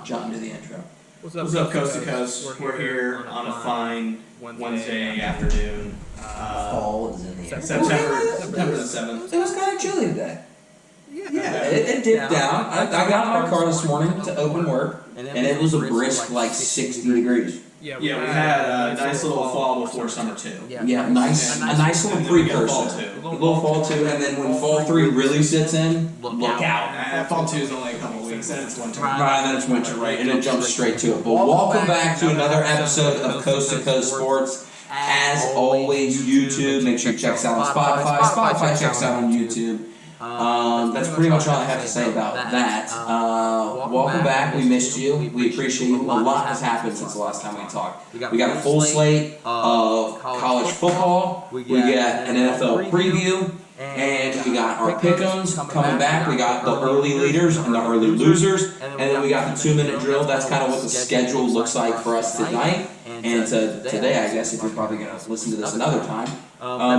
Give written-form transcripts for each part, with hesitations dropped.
John, do the intro. What's up, Coast to Coast? We're here on a fine Wednesday afternoon. Fall is in the air. September the 7th. It was kind of chilly today. Yeah. It dipped down. I got in my car this morning to open work, and it was a brisk like 60 degrees. Yeah, we had a nice little fall before summer too. Yeah, a nice little precursor. A little fall two, and then when fall 3 really sits in, look out. Fall 2 is only a couple weeks, and it's winter. Right, and then it's winter, right, and it jumps straight to it. But welcome back to another episode of Coast to Coast Sports. As always, YouTube. Make sure you check us out on Spotify. Spotify checks out on YouTube. That's pretty much all I have to say about that. Welcome back. We missed you. We appreciate you. A lot has happened since the last time we talked. We got a full slate of college football. We got an NFL preview. And we got our pick'ems coming back. We got the early leaders and the early losers. And then we got the 2-minute drill. That's kind of what the schedule looks like for us tonight. And today, I guess, if you're probably going to listen to this another time.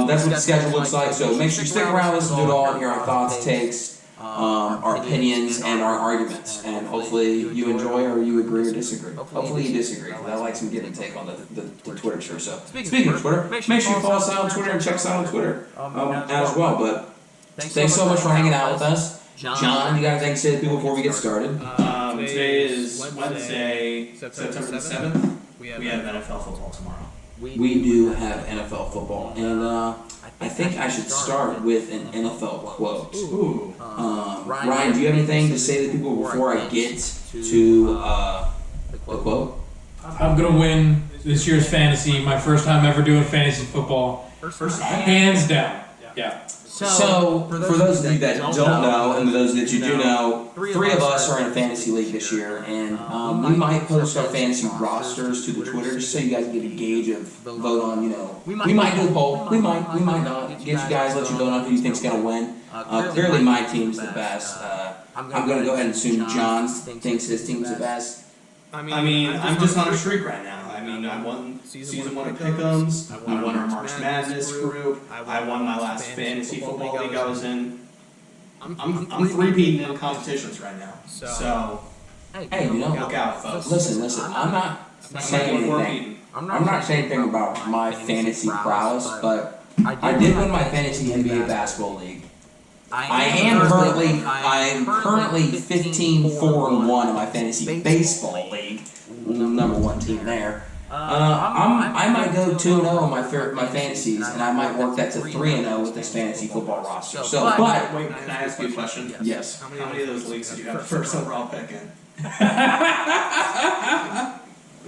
That's what the schedule looks like. So make sure you stick around, listen to it all, and hear our thoughts, takes, our opinions, and our arguments. And hopefully you enjoy or you agree or disagree. Hopefully you disagree, because I like some give and take on the Twitter share. So speaking of Twitter, make sure you follow us out on Twitter and check us out on Twitter as well. But thanks so much for hanging out with us. John, you got anything to say to people before we get started? Today is Wednesday, September the 7th. We have NFL football tomorrow. We do have NFL football, and I think I should start with an NFL quote. Ooh. Ryan, do you have anything to say to people before I get to the quote? I'm going to win this year's fantasy, my first time ever doing fantasy football. Hands down. Yeah. So, for those of you that don't know, and those that you do know, 3 of us are in a fantasy league this year, and we might post our fantasy rosters to the Twitter just so you guys get a gauge of vote on, we might do a poll, we might not, get you guys, let you vote on who you think's going to win. Clearly my team's the best. I'm going to go ahead and assume John thinks his team's the best. I mean, I'm just on a streak right now. I won season 1 of Pick'ems. I won our March Madness group. I won my last fantasy football league I was in. I'm 3-peating in competitions right now. So, hey, look out, folks. Listen. I'm not saying anything. I'm not saying anything about my fantasy prowess, but I did win my fantasy NBA basketball league. I am currently 15-4-1 in my fantasy baseball league. Number 1 team there. I might go 2-0 in my fantasies, and I might work that to 3-0 with this fantasy football roster. But wait, can I ask you a question? Yes. How many of those leagues did you have the first overall pick in?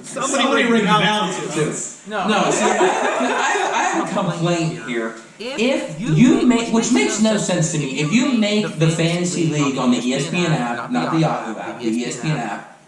Somebody ring balances. No. I have a complaint here. If you make, which makes no sense to me, if you make the fantasy league on the ESPN app, not the Yahoo app, the ESPN app,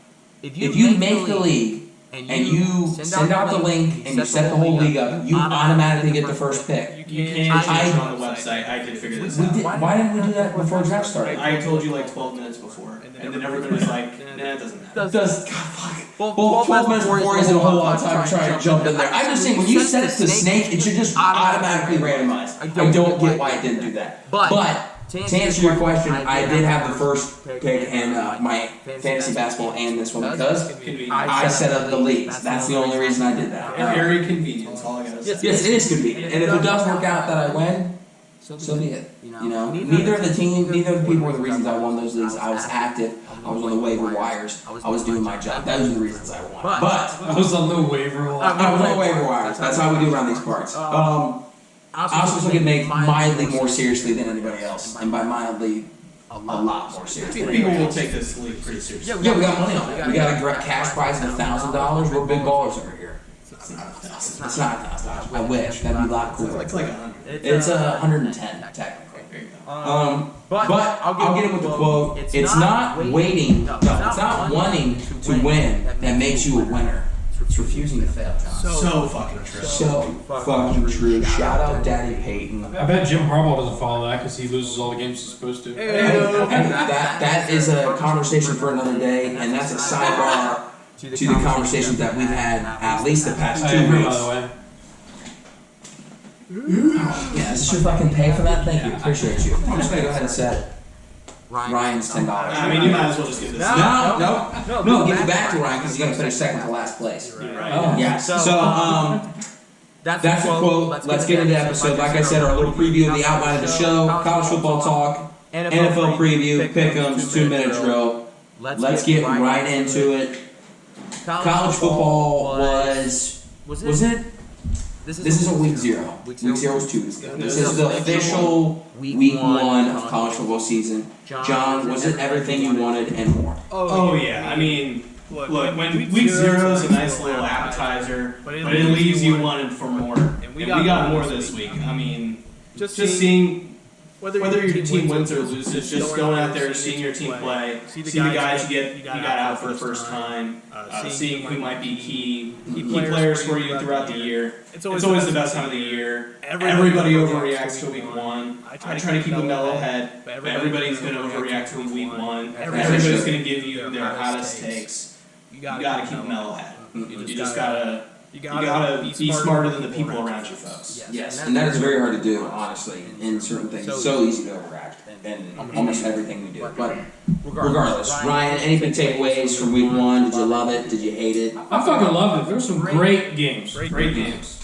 if you make the league and you send out the link and you set the whole league up, you automatically get the first pick. You can't change it on the website. I did figure this out. Why didn't we do that before draft started? I told you like 12 minutes before, and then everybody was like, nah, it doesn't matter. God, fuck. Well, 12 minutes before isn't a whole lot of time to try and jump in there. I'm just saying, when you set it to snake, it should just automatically randomize. I don't get why it didn't do that. But to answer your question, I did have the first pick in my fantasy basketball and this one because I set up the leagues. That's the only reason I did that. Very convenient, that's all I gotta say. Yes, it is convenient. And if it does work out that I win, so be it. Neither of the people were the reasons I won those leagues. I was active. I was on the waiver wires. I was doing my job. Those are the reasons I won. But I was on the waiver wire. I was on the waiver wires. That's how we do around these parts. I also think it make mildly more seriously than anybody else, and by mildly, a lot more seriously. People will take this league pretty seriously. Yeah, we got money on it. We got a cash prize of $1,000. We're big ballers over here. It's not $1,000. It's not $1,000. I wish. That'd be a lot cooler. It's like 100. It's 110 technically. There you go. But I'll get in with the quote. It's not waiting. No, it's not wanting to win that makes you a winner. It's refusing to fail, John. So fucking true. So fucking true. Shout out Daddy Peyton. I bet Jim Harbaugh doesn't follow that because he loses all the games he's supposed to. And that is a conversation for another day, and that's a sidebar to the conversations that we've had at least the past 2 weeks. By the way. Yeah, is this your fucking pay for that? Thank you. Appreciate you. I'm just going to go ahead and set it. Ryan's $10. I mean, you might as well just give this. No, give it back to Ryan because he's gonna finish second to last place. Right. Oh. Yeah. So that's a quote. Let's get into the episode. Like I said, our little preview of the outline of the show, college football talk, NFL preview, pick'ems, 2-minute drill. Let's get right into it. College football was it? This is a week 0. Week 0 was 2 weeks ago. This is the official week 1 of college football season. John, was it everything you wanted and more? Oh yeah. I mean, look, when week 0 is a nice little appetizer, but it leaves you wanting for more. And we got more this week. I mean, just seeing whether your team wins or loses, just going out there, seeing your team play, see the guys you got out for the first time, seeing who might be key players for you throughout the year. It's always the best time of the year. Everybody overreacts to week 1. I try to keep a mellow head, but everybody's going to overreact to week 1. Everybody's going to give you their hottest takes. You got to keep a mellow head. You just gotta be smarter than the people around you, folks. Yes, and that is very hard to do, honestly, in certain things. It's so easy to overact in almost everything we do. But regardless, Ryan, any big takeaways from week 1? Did you love it? Did you hate it? I fucking loved it. There were some great games. Great games.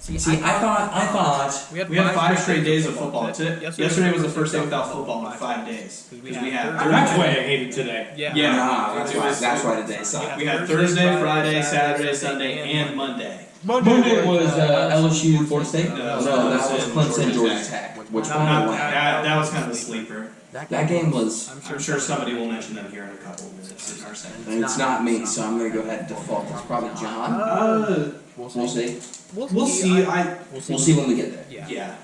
See, I thought We had 5 straight days of football. Yesterday was the first day without football in 5 days. Because we had That's why I hated today. Yeah, that's why today sucked. we had Thursday, Friday, Saturday, Sunday, and Monday. Monday was LSU, Florida State. No, that was Clemson, Georgia Tech. Which one? That was kind of a sleeper. That game was. I'm sure somebody will mention them here in a couple of minutes in our segment. And it's not me, so I'm going to go ahead and default. It's probably John. We'll see. We'll see. We'll see when we get there. Yeah.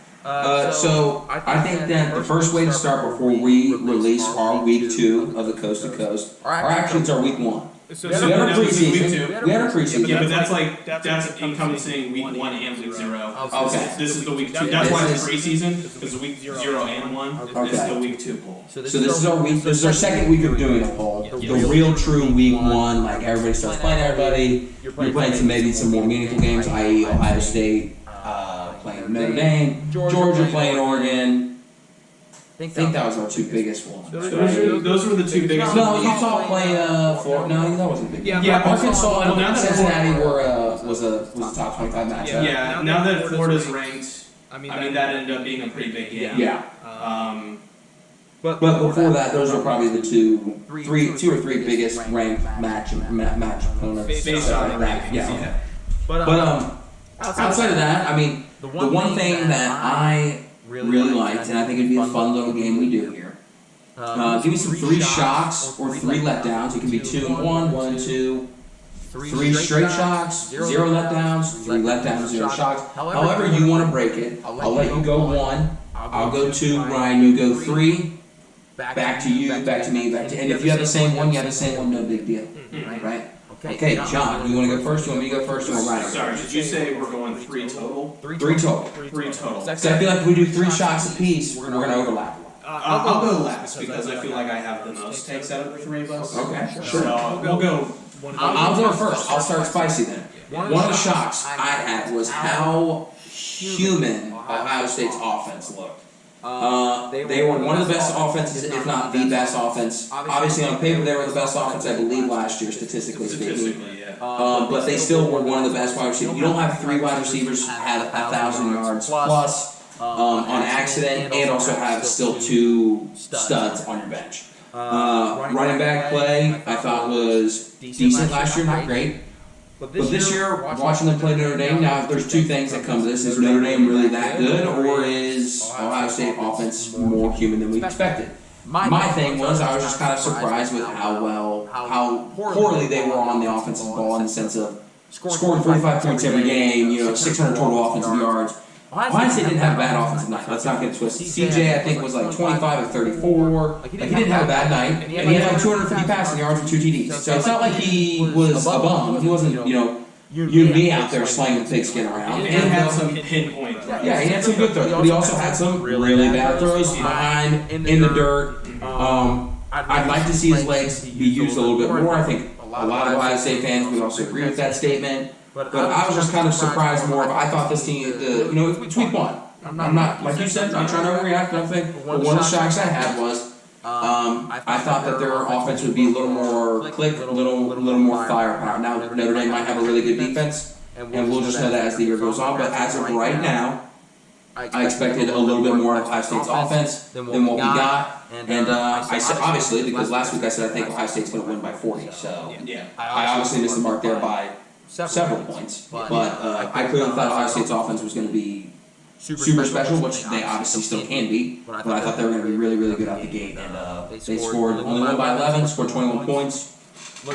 So I think that the first way to start before we release our week 2 of the Coast to Coast, or actually it's our week 1. So we had our preseason. We had our preseason. Yeah, but that's encompassing week 1 and week 0. Okay. This is the week 2. That's why it's preseason, because week 0 and 1. This is the week 2 poll. So this is our week. This is our second week of doing a poll. The real, true week 1. Like everybody starts playing everybody. You're playing maybe some more meaningful games, i.e., Ohio State playing Notre Dame, Georgia playing Oregon. I think that was our 2 biggest ones. Those were the 2 biggest. No, Utah playing Florida. No, that wasn't big. Yeah, Arkansas and Cincinnati was a top 25 matchup. Yeah, now that Florida's ranked, I mean that ended up being a pretty big game. Yeah. But before that, those are probably the 2 or 3 biggest ranked match opponents. Based on that. Yeah. But outside of that, I mean, the one thing that I really liked, and I think it'd be a fun little game we do here. Give me some 3 shocks or 3 letdowns. It can be 2 and 1, 1 and 2. 3 straight shocks, 0 letdowns, 3 letdowns, 0 shocks. However you want to break it, I'll let you go 1. I'll go 2. Ryan, you go 3. Back to you, back to me, back to. And if you have the same one, you have the same one. No big deal, right? Okay, John, you want to go first? You want me to go first? Or Ryan? Sorry, did you say we're going 3 total? 3 total. 3 total. So I feel like if we do 3 shots apiece, we're gonna overlap. I'll go last because I feel like I have the most takes out of the 3 of us. Okay, So we'll go. I'll go first. I'll start spicy then. One of the shocks I had was how human Ohio State's offense looked. They were one of the best offenses, if not the best offense. Obviously, on paper, they were the best offense, I believe, last year, statistically speaking. But they still were one of the best wide receivers. You don't have 3 wide receivers who had 1,000 yards plus on accident, and also have still 2 studs on your bench. Running back play, I thought was decent last year, not great. But this year, watching them play Notre Dame, now there's 2 things that come to this. Is Notre Dame really that good, or is Ohio State offense more human than we expected? My thing was, I was just kind of surprised with how poorly they were on the offensive ball in the sense of scoring 45 points every game, 600 total offensive yards. Ohio State didn't have a bad offensive night. Let's not get it twisted. CJ, I think, was like 25 of 34. Like, he didn't have a bad night. And he had like 250 passing yards and 2 TDs. So it's not like he was a bum. He wasn't, you and me out there slanging the pigskin around. And had some pinpoint throws. Yeah, he had some good throws. But he also had some really bad throws behind, in the dirt. I'd like to see his legs be used a little bit more. I think a lot of Ohio State fans would also agree with that statement. But I was just kind of surprised more. I thought this team, it's week 1. I'm not, like you said, not trying to overreact, nothing. But one of the shocks I had was I thought that their offense would be a little more click, a little more firepower. Now Notre Dame might have a really good defense, and we'll just know that as the year goes on. But as of right now, I expected a little bit more of Ohio State's offense than what we got. And I said, obviously, because last week I said I think Ohio State's going to win by 40. So Yeah. I obviously missed the mark there by several points. But I clearly thought Ohio State's offense was going to be super special, which they obviously still can be. But I thought they were going to be really, really good out the gate. And they scored only won by 11, scored 21 points.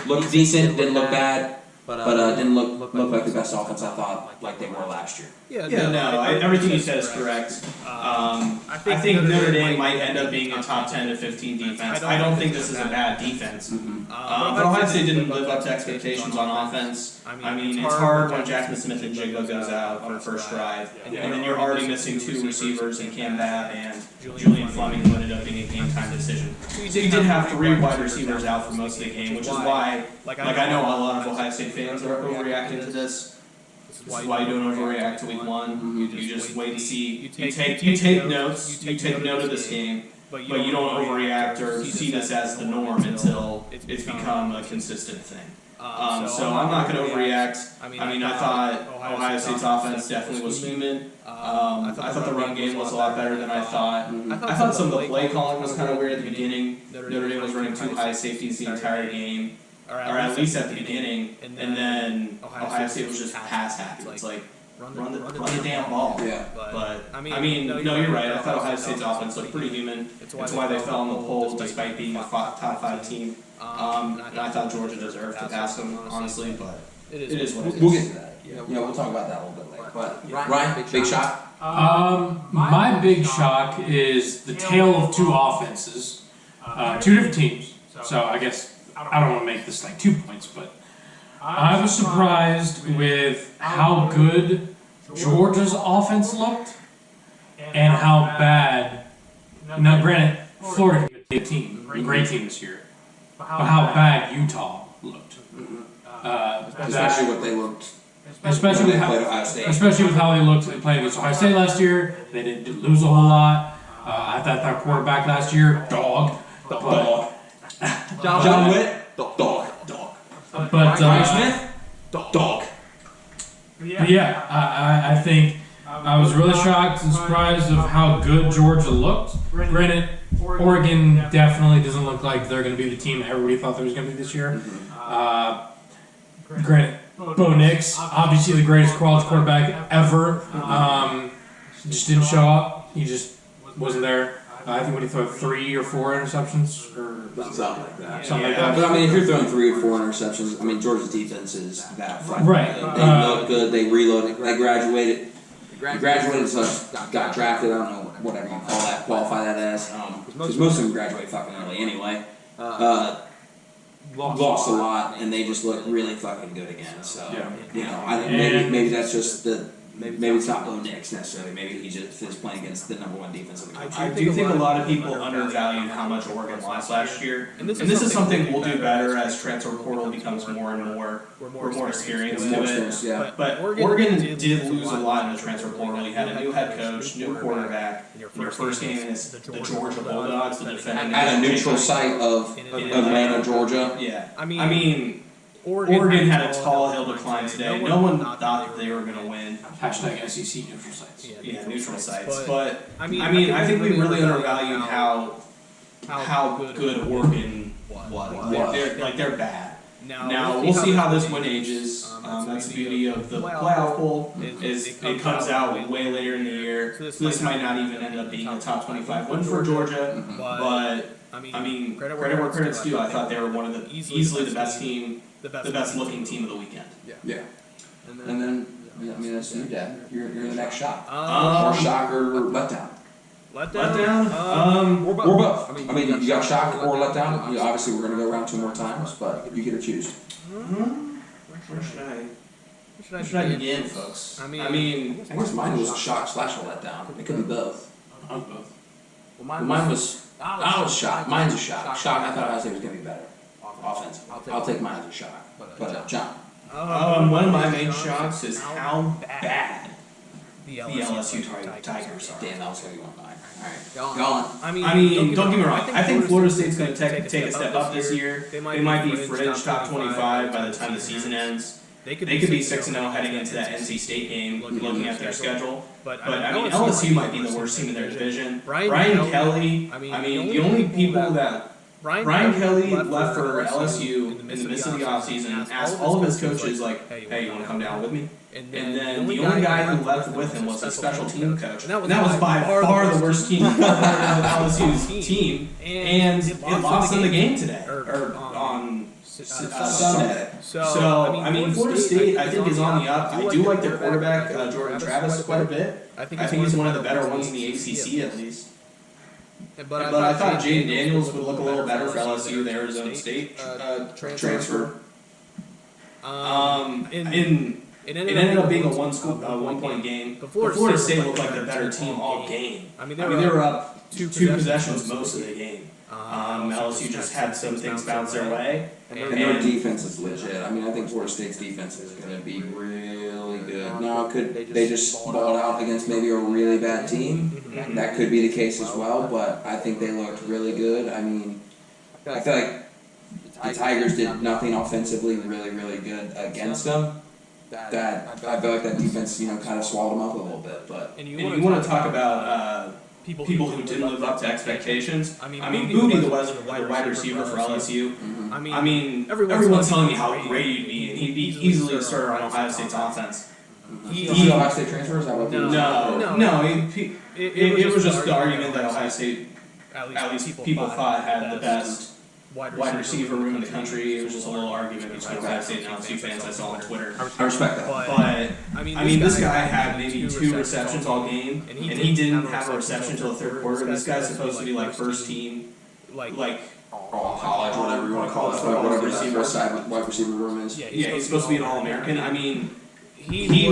Looked decent, didn't look bad. But didn't look like the best offense I thought like they were last year. Everything you said is correct. I think Notre Dame might end up being a top 10 to 15 defense. I don't think this is a bad defense. But Ohio State didn't live up to expectations on offense. I mean, it's hard when Jackson Smith and Jigba goes out on the first drive, and then you're already missing 2 receivers in Cam Babb and Julian Fleming, who ended up being a game-time decision. So you did have 3 wide receivers out for most of the game, which is why, I know a lot of Ohio State fans are overreacting to this. This is why you don't overreact to week 1. You just wait to see. You take notes. You take note of this game, but you don't overreact or see this as the norm until it's become a consistent thing. So I'm not going to overreact. I mean, I thought Ohio State's offense definitely was human. I thought the run game was a lot better than I thought. I thought some of the play calling was kind of weird at the beginning. Notre Dame was running 2 high safeties the entire game. Or at least at the beginning, and then Ohio State was just pass happy. It's like, run the damn ball. Yeah. But, I mean, no, you're right. I thought Ohio State's offense looked pretty human. It's why they fell in the poll despite being a top 5 team. And I thought Georgia deserved to pass them, honestly, but it is what it is. We'll get to that. Yeah, we'll talk about that a little bit later. But Ryan, big shock? My big shock is the tale of 2 offenses, 2 different teams. So I guess I don't want to make this like 2 points, but I was surprised with how good Georgia's offense looked and how bad. Now, granted, Florida can be a team, a great team this year, but how bad Utah looked. Especially what they looked. Especially with how they looked. They played against Ohio State last year. They didn't lose a whole lot. I thought their quarterback last year, dog. John Witt, dog. But Ryan Smith, dog. But yeah, I think I was really shocked and surprised of how good Georgia looked. Granted, Oregon definitely doesn't look like they're going to be the team that everybody thought they was going to be this year. Granted, Bo Nix, obviously the greatest college quarterback ever, just didn't show up. He just wasn't there. I think when he threw 3 or 4 interceptions, or something like that. But I mean, if you're throwing 3 or 4 interceptions, I mean, Georgia's defense is that front. Right. They look good. They reloaded. They graduated. So got drafted. I don't know whatever you call that, qualify that as. Because most of them graduate fucking early anyway. Lost a lot, and they just look really fucking good again. So I think maybe that's just the. Maybe it's not Bo Nix necessarily. Maybe he just is playing against the #1 defense of the country. I do think a lot of people undervalued how much Oregon lost last year, and this is something we'll do better as transfer portal becomes more and more. We're more experienced to it. But Oregon did lose a lot in the transfer portal. You had a new head coach, new quarterback. Your first game is the Georgia Bulldogs, the defending at a neutral site of Atlanta, Georgia. Yeah, I mean. Oregon had a tall hill to climb today. No one thought that they were going to win. Hashtag SEC neutral sites. Yeah, neutral sites. But I mean, I think we really undervalued how good Oregon was. They're bad. Now we'll see how this one ages. That's the beauty of the playoff poll. Is it comes out way later in the year. So this might not even end up being a top 25 win for Georgia. But I mean, credit where credit's due. I thought they were one of the easily the best team. The best looking team of the weekend. Yeah. And then I mean, that's you, Dad. You're the next shock. Or shock or letdown. Letdown? Or both. I mean, you got shock or letdown. Obviously, we're going to go around 2 more times, but you get to choose. Where should I begin, folks? I mean, I guess mine was a shock / a letdown. It could be both. Both. Well, mine was. I was shocked. Mine's a shock. Shock. I thought Ohio State was going to be better. Offensive. I'll take mine as a shock. But John. One of my main shocks is how bad the LSU Tigers are. Damn, that was gonna be one of mine. Alright, Go on. gone. I mean, don't get me wrong. I think Florida State's going to take a step up this year. They might be fringe top 25 by the time the season ends. They could be 6-0 heading into that NC State game, looking at their schedule. But I mean, LSU might be the worst team in their division. Brian Kelly. I mean, the only people that Brian Kelly left for LSU in the midst of the offseason, asked all of his coaches, like, hey, you want to come down with me? And then the only guy who left with him was a special team coach. And that was by far the worst team of LSU's team. And it lost them the game today, or on Sunday. So, I mean, Florida State, I think, is on the up. I do like their quarterback, Jordan Travis, quite a bit. I think he's one of the better ones in the ACC, at least. But I thought Jaden Daniels would look a little better for LSU, the Arizona State transfer. It ended up being a one-point game. But Florida State looked like the better team all game. I mean, they were up two possessions most of the game. LSU just had some things bounce their way. And their defense is legit. I mean, I think Florida State's defense is going to be really good. Now, could they just ball out against maybe a really bad team? That could be the case as well, but I think they looked really good. I mean, I feel like the Tigers did nothing offensively really, really good against them. That I feel like that defense, kind of swallowed them up a little bit. But and you want to talk about people who didn't live up to expectations. I mean, Booty, the wide receiver for LSU. I mean, everyone's telling me how great he'd be, and he'd be easily a starter on Ohio State's offense. He Ohio State transfers? No. It was just the argument that Ohio State, at least people thought, had the best wide receiver room in the country. It was just a little argument between Ohio State and LSU fans I saw on Twitter. I respect that. But I mean, this guy had maybe 2 receptions all game, and he didn't have a reception until the third quarter. This guy's supposed to be like first team, like college, whatever you want to call it, whatever wide receiver room is. Yeah, he's supposed to be an All-American. I mean, he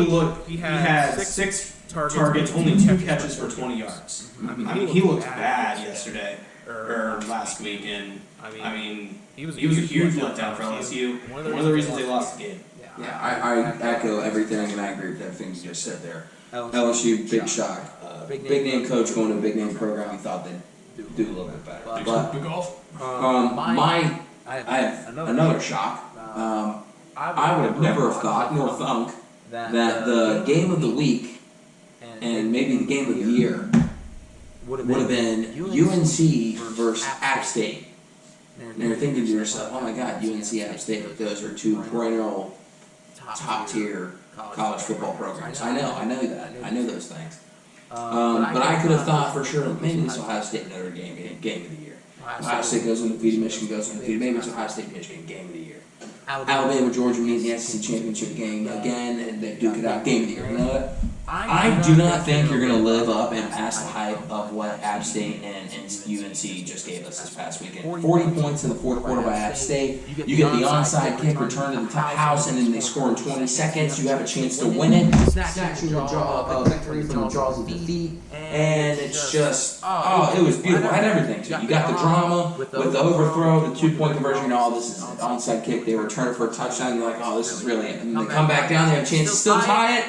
had 6 targets, only 2 catches for 20 yards. I mean, he looked bad yesterday or last week, and I mean, he was a huge letdown for LSU. One of the reasons they lost the game. Yeah, I echo everything, and I agree with everything you just said there. LSU, big shock. Big name coach going to a big name program. We thought they'd do a little bit better. But I have another shock. I would have never have thought nor thunk that the game of the week and maybe the game of the year would have been UNC versus App State. And you're thinking to yourself, oh my God, UNC, App State, those are 2 perennial top-tier college football programs. I know that. I know those things. But I could have thought for sure, maybe this Ohio State Notre Dame game of the year. Ohio State goes undefeated, Michigan goes undefeated. Maybe it's Ohio State Michigan game of the year. Alabama, Georgia meet in the SEC championship game again, and they duke it out game of the year. You know what? I do not think you're going to live up and pass the hype of what App State and UNC just gave us this past weekend. 40 points in the fourth quarter by App State. You get the onside kick return to the top house, and then they score in 20 seconds. You have a chance to win it. Snatch from the jaws of defeat. And it's just, it was beautiful. It had everything. You got the drama with the overthrow, the 2-point conversion. This is an onside kick. They return it for a touchdown. You're like, this is really it. And they come back down. They have a chance to still tie it.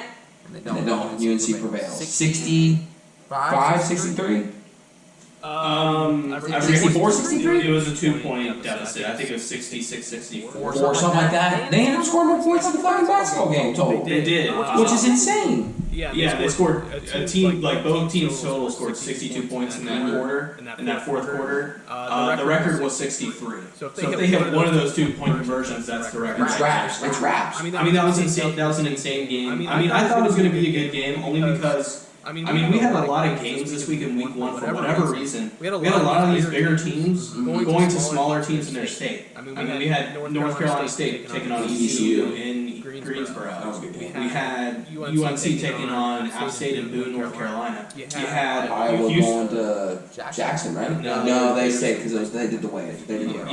And they don't. UNC prevails. 65, 63? 64, 63? It was a 2-point deficit. I think it was 66, 64. Or something like that. They ended up scoring more points in the fucking basketball game total. They did. Which is insane. Yeah, they scored a team, like both teams total scored 62 points in that quarter, in that fourth quarter. The record was 63. So if they hit one of those 2-point conversions, that's the record. It's wraps. I mean, that was insane. That was an insane game. I mean, I thought it was going to be a good game only because. We had a lot of games this week in week 1 for whatever reason. We had a lot of these bigger teams going to smaller teams in their state. I mean, we had North Carolina State taking on ECU in Greensboro. We had UNC taking on App State in Boone, North Carolina. You had Iowa going to Jackson, right? No, they stayed because they did the wave. They did the wave.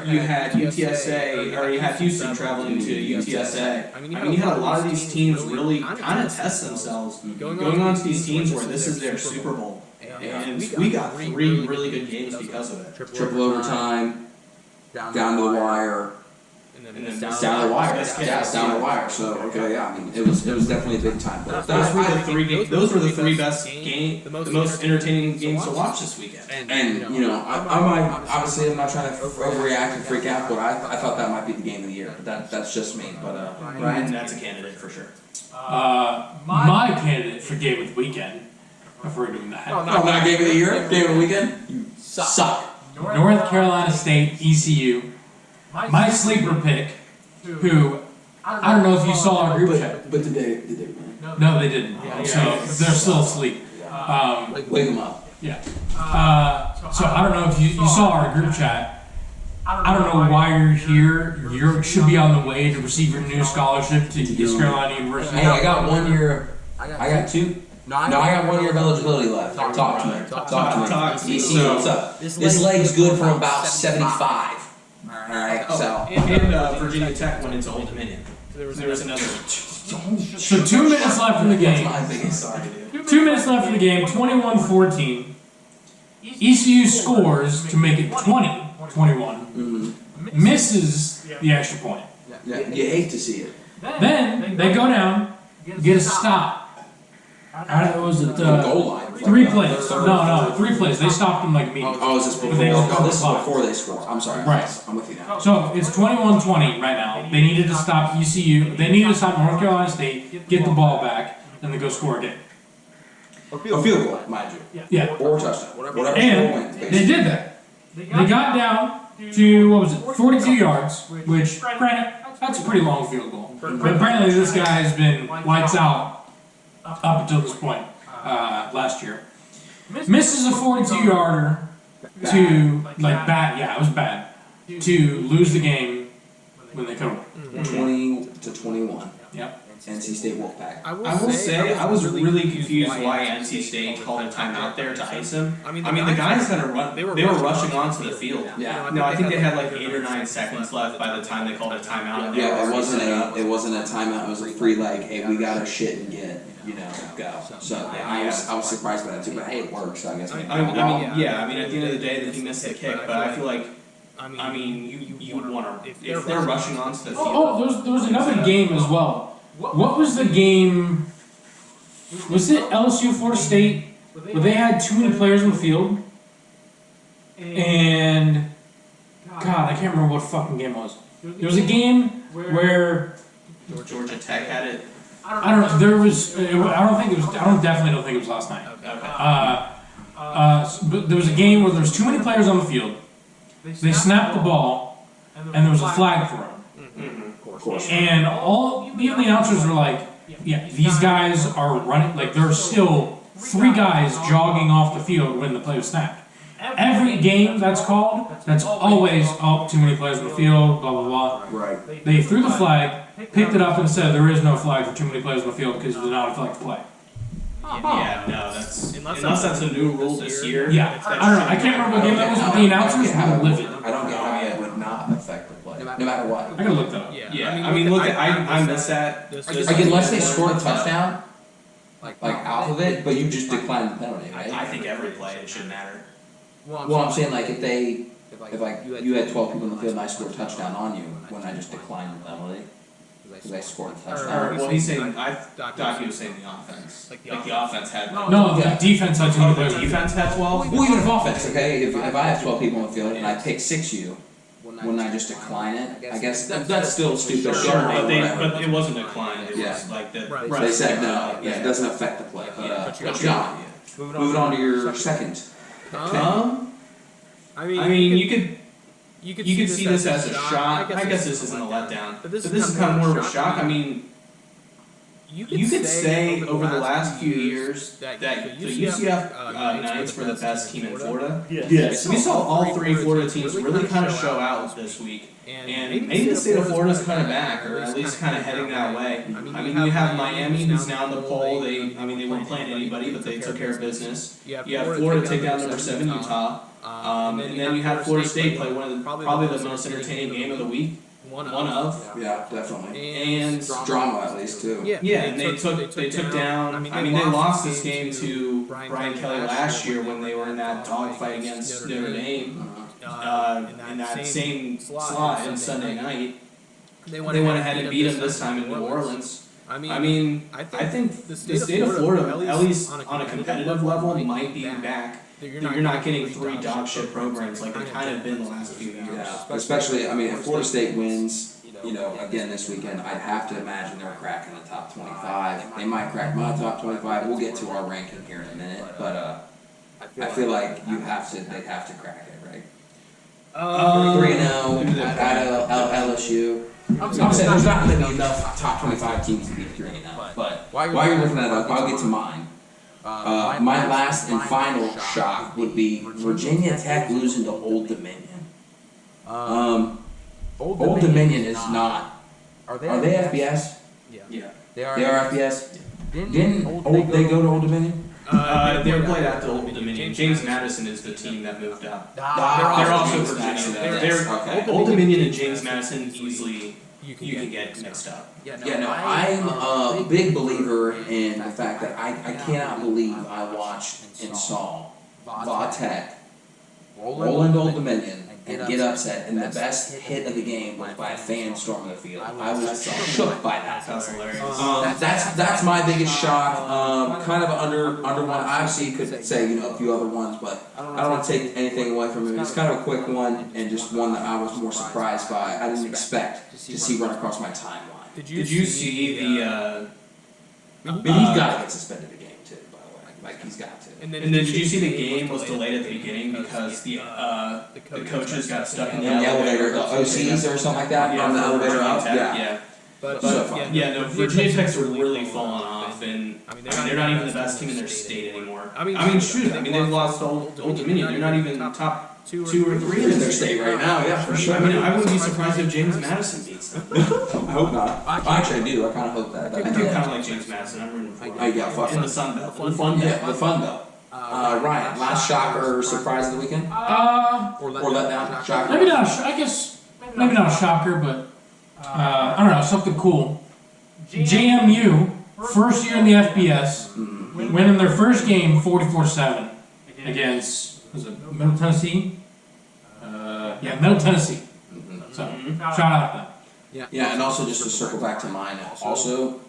You had UTSA, or you had Houston traveling to UTSA. I mean, you had a lot of these teams really kind of test themselves going on to these teams where this is their Super Bowl. And we got 3 really good games because of it. Triple overtime, down to the wire. And then It's down the wire. Yeah, it's down the wire. So okay, yeah. I mean, it was definitely a big time. But Those were the three best the most entertaining games to watch this weekend. And you know, I might obviously I'm not trying to overreact and freak out, but I thought that might be the game of the year. But that's just me. But Ryan, that's a candidate for sure. My candidate for game of the weekend, if we're doing that. oh, not game of the year, game of the weekend. You suck. North Carolina State, ECU. My sleeper pick, who I don't know if you saw our group chat. But did they win? No, they didn't. So they're still asleep. Wake them up. Yeah. So I don't know if you saw our group chat. I don't know why you're here. You should be on the way to receive your new scholarship to East Carolina University. Hey, I got 1 year. I got 2. No, I got 1 year of eligibility left. Talk to me. Talk to me. ECU, what's up? This leg's good from about 75. Alright, so. And Virginia Tech went into Old Dominion. There was another. So 2 minutes left in the game. That's my biggest sorry, dude. 2 minutes left in the game, 21-14. ECU scores to make it 20-21. Misses the extra point. Yeah, you hate to see it. Then they go down, get a stop. Was it Goal line. 3 plays? No, 3 plays. They stopped them like immediately. Oh, is this before? They just Oh, this is clock. before they score. I'm sorry. Right. I'm with you now. So it's 21-20 right now. They needed to stop ECU. They needed to stop North Carolina State, get the ball back, and then go score again. A field goal, mind you. Yeah. Or a touchdown. Whatever score And wins. they did that. They got down to, what was it, 42 yards, which, granted, that's a pretty long field goal. But apparently this guy has been lights out up until this point last year. Misses a 42-yarder to, like, bad, yeah, it was bad, to lose the game when they could have. 20-21. Yep. NC State Wolfpack. I will say I was really confused why NC State called a timeout there to ice him. I mean the guys had a run. They were rushing onto the field. Yeah. No, I think they had like 8 or 9 seconds left by the time they called a timeout. And Yeah, it wasn't a timeout. It was a free leg. Hey, we got our shit and get, go. So yeah, I was surprised by that too. But hey, it works. So I guess. I mean, at the end of the day, that he missed the kick. But I feel like, you would want to if they're rushing onto the field. Oh, there was another game as well. What was the game? Was it LSU Florida State where they had too many players on the field? And God, I can't remember what fucking game it was. There was a game where Georgia Tech had it. I don't know. There was. I definitely don't think it was last night. But there was a game where there was too many players on the field. They snapped the ball, and there was a flag thrown. And even the announcers were like, yeah, these guys are running, like there's still 3 guys jogging off the field when the play was snapped. Every game that's called, that's always, too many players on the field, blah, blah, blah. Right. They threw the flag, picked it up and said there is no flag for too many players on the field because it did not affect the play. Yeah, no, unless that's a new rule this year. Yeah, I don't know, I can't remember what game that was, but the announcers were livid. I don't get how it would not affect the play, no matter what. I gotta look that up. Yeah, I mean, look, I miss that. Like unless they scored a touchdown, like off of it, but you just declined the penalty, right? I think every play it should matter. Well, I'm saying like if you had 12 people in the field and I scored a touchdown on you, wouldn't I just decline the penalty? Because I scored a touchdown. Well, he's saying, I thought he was saying the offense. Like the offense had. No, the defense had too many players. The defense had 12? Well, even if offense, okay? If I have 12 people in the field and I pick 6 you, wouldn't I just decline it? I guess that's still stupid. Sure, but it wasn't declined. It was like the. So they said no, yeah, it doesn't affect the play. But John, moving on to your second. I mean, you could see this as a shock. I guess this isn't a letdown. But this is kind of more of a shock. I mean, you could say over the last few years that the UCF Knights were the best team in Florida. Yes. We saw all 3 Florida teams really kind of show out this week. And maybe the state of Florida is kind of back, or at least kind of heading that way. I mean, you have Miami, who's now in the poll. They weren't playing anybody, but they took care of business. You have Florida take down number 7 Utah. And then you have Florida State play one of the probably the most entertaining game of the week. One of. Yeah, definitely. And drama at least too. Yeah, and they took down. I mean, they lost this game to Brian Kelly last year when they were in that dogfight against Notre Dame in that same slot on Sunday night. They went ahead and beat them this time in New Orleans. I mean, I think the state of Florida, at least on a competitive level, might be back. You're not getting 3 dog shit programs like they've kind of been the last few years. Yeah, especially, I mean, if Florida State wins, again this weekend, I'd have to imagine they're cracking the top 25. They might crack my top 25. We'll get to our ranking here in a minute, but I feel like they'd have to crack it, right? 3-0 at LSU. I'm saying there's not going to be enough top 25 teams to beat 3-0, but while you're looking that up, I'll get to mine. My last and final shock would be Virginia Tech losing to Old Dominion. Old Dominion is not. Are they FBS? Yeah. They are FBS? Didn't they go to Old Dominion? They were played at the Old Dominion. James Madison is the team that moved up. They're also Virginia. Old Dominion and James Madison easily you can get mixed up. I'm a big believer in the fact that I cannot believe I watched and saw Va Tech roll into Old Dominion and get upset, and the best hit of the game was by a fan storming the field. I was shook by that. That was hilarious. That's my biggest shock. Kind of under one. Obviously, you could say a few other ones, but I don't want to take anything away from it. It's kind of a quick one, and just one that I was more surprised by. I didn't expect to see run across my timeline. Did you see the? But he's got to get suspended the game too. By the way, like he's got to. And then did you see the game was delayed at the beginning because the coaches got stuck in the elevator, the OCs or something like that on the elevator up? Yeah. But Virginia Tech's are really falling off, and I mean they're not even the best team in their state anymore. I mean they've lost to Old Dominion. They're not even top 2 or 3 in their state right now. Yeah, for sure. I mean, I wouldn't be surprised if James Madison beats them. I hope not. Actually, I do. I kind of hope that. I do kind of like James Madison. I'm rooting for him. In the Sun Belt. The Fun Belt. Ryan, last shocker or surprise of the weekend? Or letdown? Shocker? Maybe not. I guess maybe not a shocker, but I don't know, something cool. JMU, first year in the FBS, winning their first game 44-7 against Middle Tennessee. Middle Tennessee. So shout out to them. Yeah, and also just to circle back to mine, also.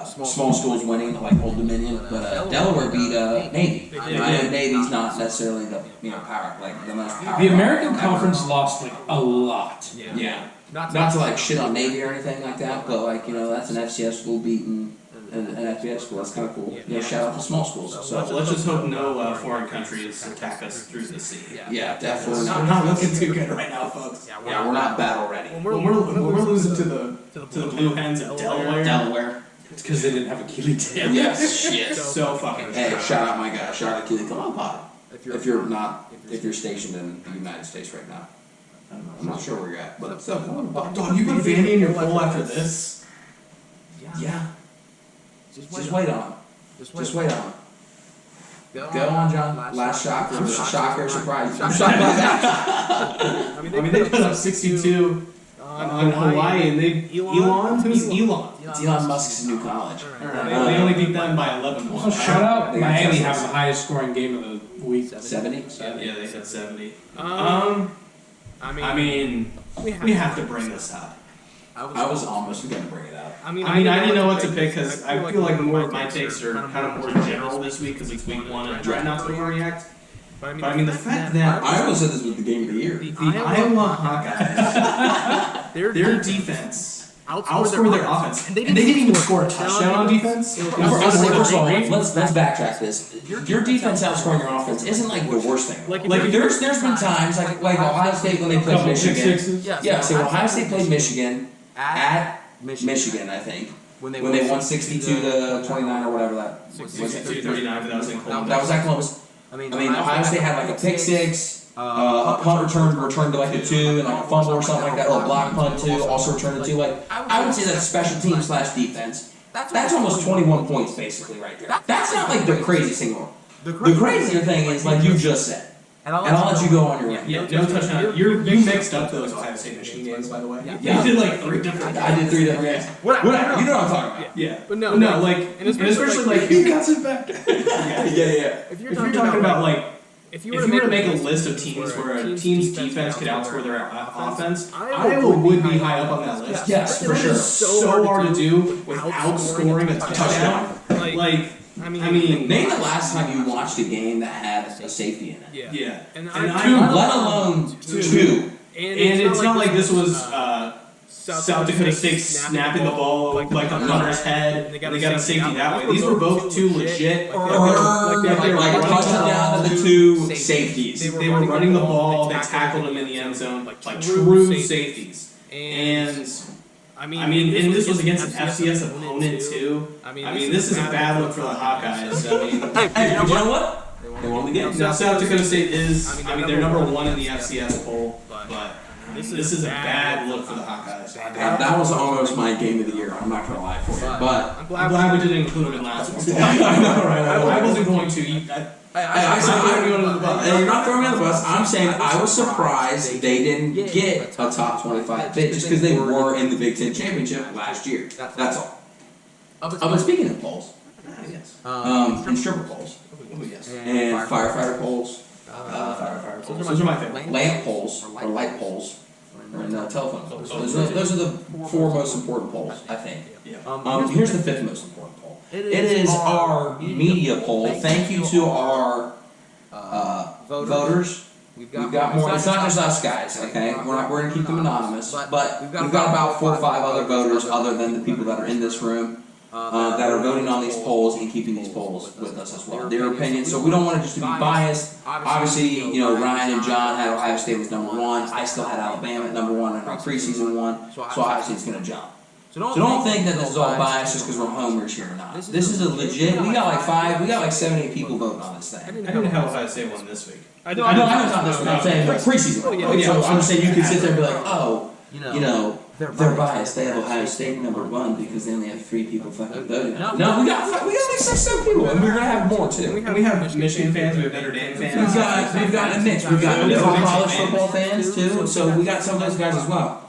Small schools winning, like Old Dominion, but Delaware beat Navy. I know Navy's not necessarily the power, like the most powerful. The American Conference lost like a lot. Yeah. Not to like shit on Navy or anything like that, but like that's an FCS school beating an FBS school. That's kind of cool. Shout out to small schools. So let's just hope no foreign countries attack us through the sea. Yeah, definitely not. We're not looking too good right now, folks. Yeah, we're not battle ready. When we're losing to the Blue Hens of Delaware. It's because they didn't have a Keely tail. Yes, shit. So fucking. Hey, shout out my guy. Shout out Keely. Come on, pod. If you're stationed in the United States right now, I'm not sure where you're at, but so come on, pod. Dog, you put Vandy in your poll after this? Yeah. Just wait on. Just wait on. Go on, John. Last shocker. Shocker, surprise. I'm shocked by that. I mean, they put up 62 on Hawaii, and Elon? Who's Elon? It's Elon Musk's new college. They only beat them by 11 points. Shout out Miami having the highest scoring game of the week. 70? Yeah, they said 70. I mean, we have to bring this up. I was almost going to bring it up. I didn't know what to pick because I feel like more of my takes are kind of more general this week because it's week 1 and I try not to overreact. But I mean, the fact that I almost said this was the game of the year. The Iowa Hawkeyes, their defense outscored their offense, and they didn't even score a touchdown on defense. First of all, let's backtrack this. Your defense outscoring your offense isn't like the worst thing. Like there's been times like Ohio State when they played Michigan. So Ohio State played Michigan at Michigan, I think. When they won 62-29 or whatever that was. 62-39, but that was in Columbus. That was at Columbus. I mean, Ohio State had like a pick six, a punt returned to like a 2, and like a fumble or something like that, or a block punt 2, also returned to 2. Like I would say that's special team / defense. That's almost 21 points basically right there. That's not like the craziest thing. The crazier thing is like you just said. And I'll let you go on your way. Yeah, no touchdown. You mixed up those Ohio State Michigan games, by the way. Yeah. You did like 3 different. I did 3 different games. Whatever. You know what I'm talking about. Yeah. But no, like, and especially like he got it back. Yeah. If you're talking about like if you were to make a list of teams where a team's defense could outscore their offense, Iowa would be high up on that list. Yes, for sure. It's so hard to do without scoring a touchdown. Like, I mean, name the last time you watched a game that had a safety in it. Yeah. And let alone two. And it's not like this was South Dakota State snapping the ball like on Hunter's head, and they got a safety that way. These were both two legit, like touchdown to the two safeties. They were running the ball, they tackled him in the end zone, like true safeties. And I mean, and this was against an FCS opponent too. I mean, this is a bad look for the Hawkeyes. I mean, hey, you know what? They won the game. Now South Dakota State is, I mean, they're number 1 in the FCS poll, but this is a bad look for the Hawkeyes. That was almost my game of the year. I'm not gonna lie for you, but I'm glad we didn't include him in last week's. I wasn't going to. You're not throwing me on the bus. I'm saying I was surprised they didn't get a top 25 bid just because they were in the Big Ten Championship last year. That's all. But speaking of polls, and stripper polls, and firefighter polls, those are my favorite. lamp polls or light polls, and telephone polls. Those are the 4 most important polls, I think. Here's the 5th most important poll. It is our media poll. Thank you to our voters. We've got more. It's not just us guys, okay? We're gonna keep them anonymous, but we've got about 4 or 5 other voters, other than the people that are in this room, that are voting on these polls and keeping these polls with us as well. Their opinions. So we don't want it just to be biased. Obviously, Ryan and John had Ohio State was number 1. I still had Alabama at number 1 in our preseason one. So obviously it's gonna jump. So don't think that this is all biased just because we're homers here or not. This is a legit. We got like 7, 8 people voting on this thing. I didn't know Ohio State won this week. I know not this week. I'm saying like preseason. So I'm just saying you could sit there and be like, oh, they're biased. They have Ohio State number 1 because they only have 3 people fucking voting. No, we got like 6, 7 people, and we're gonna have more too. We have Michigan fans. We have Notre Dame fans. We've got a mix. We've got college football fans too. So we got some of those guys as well.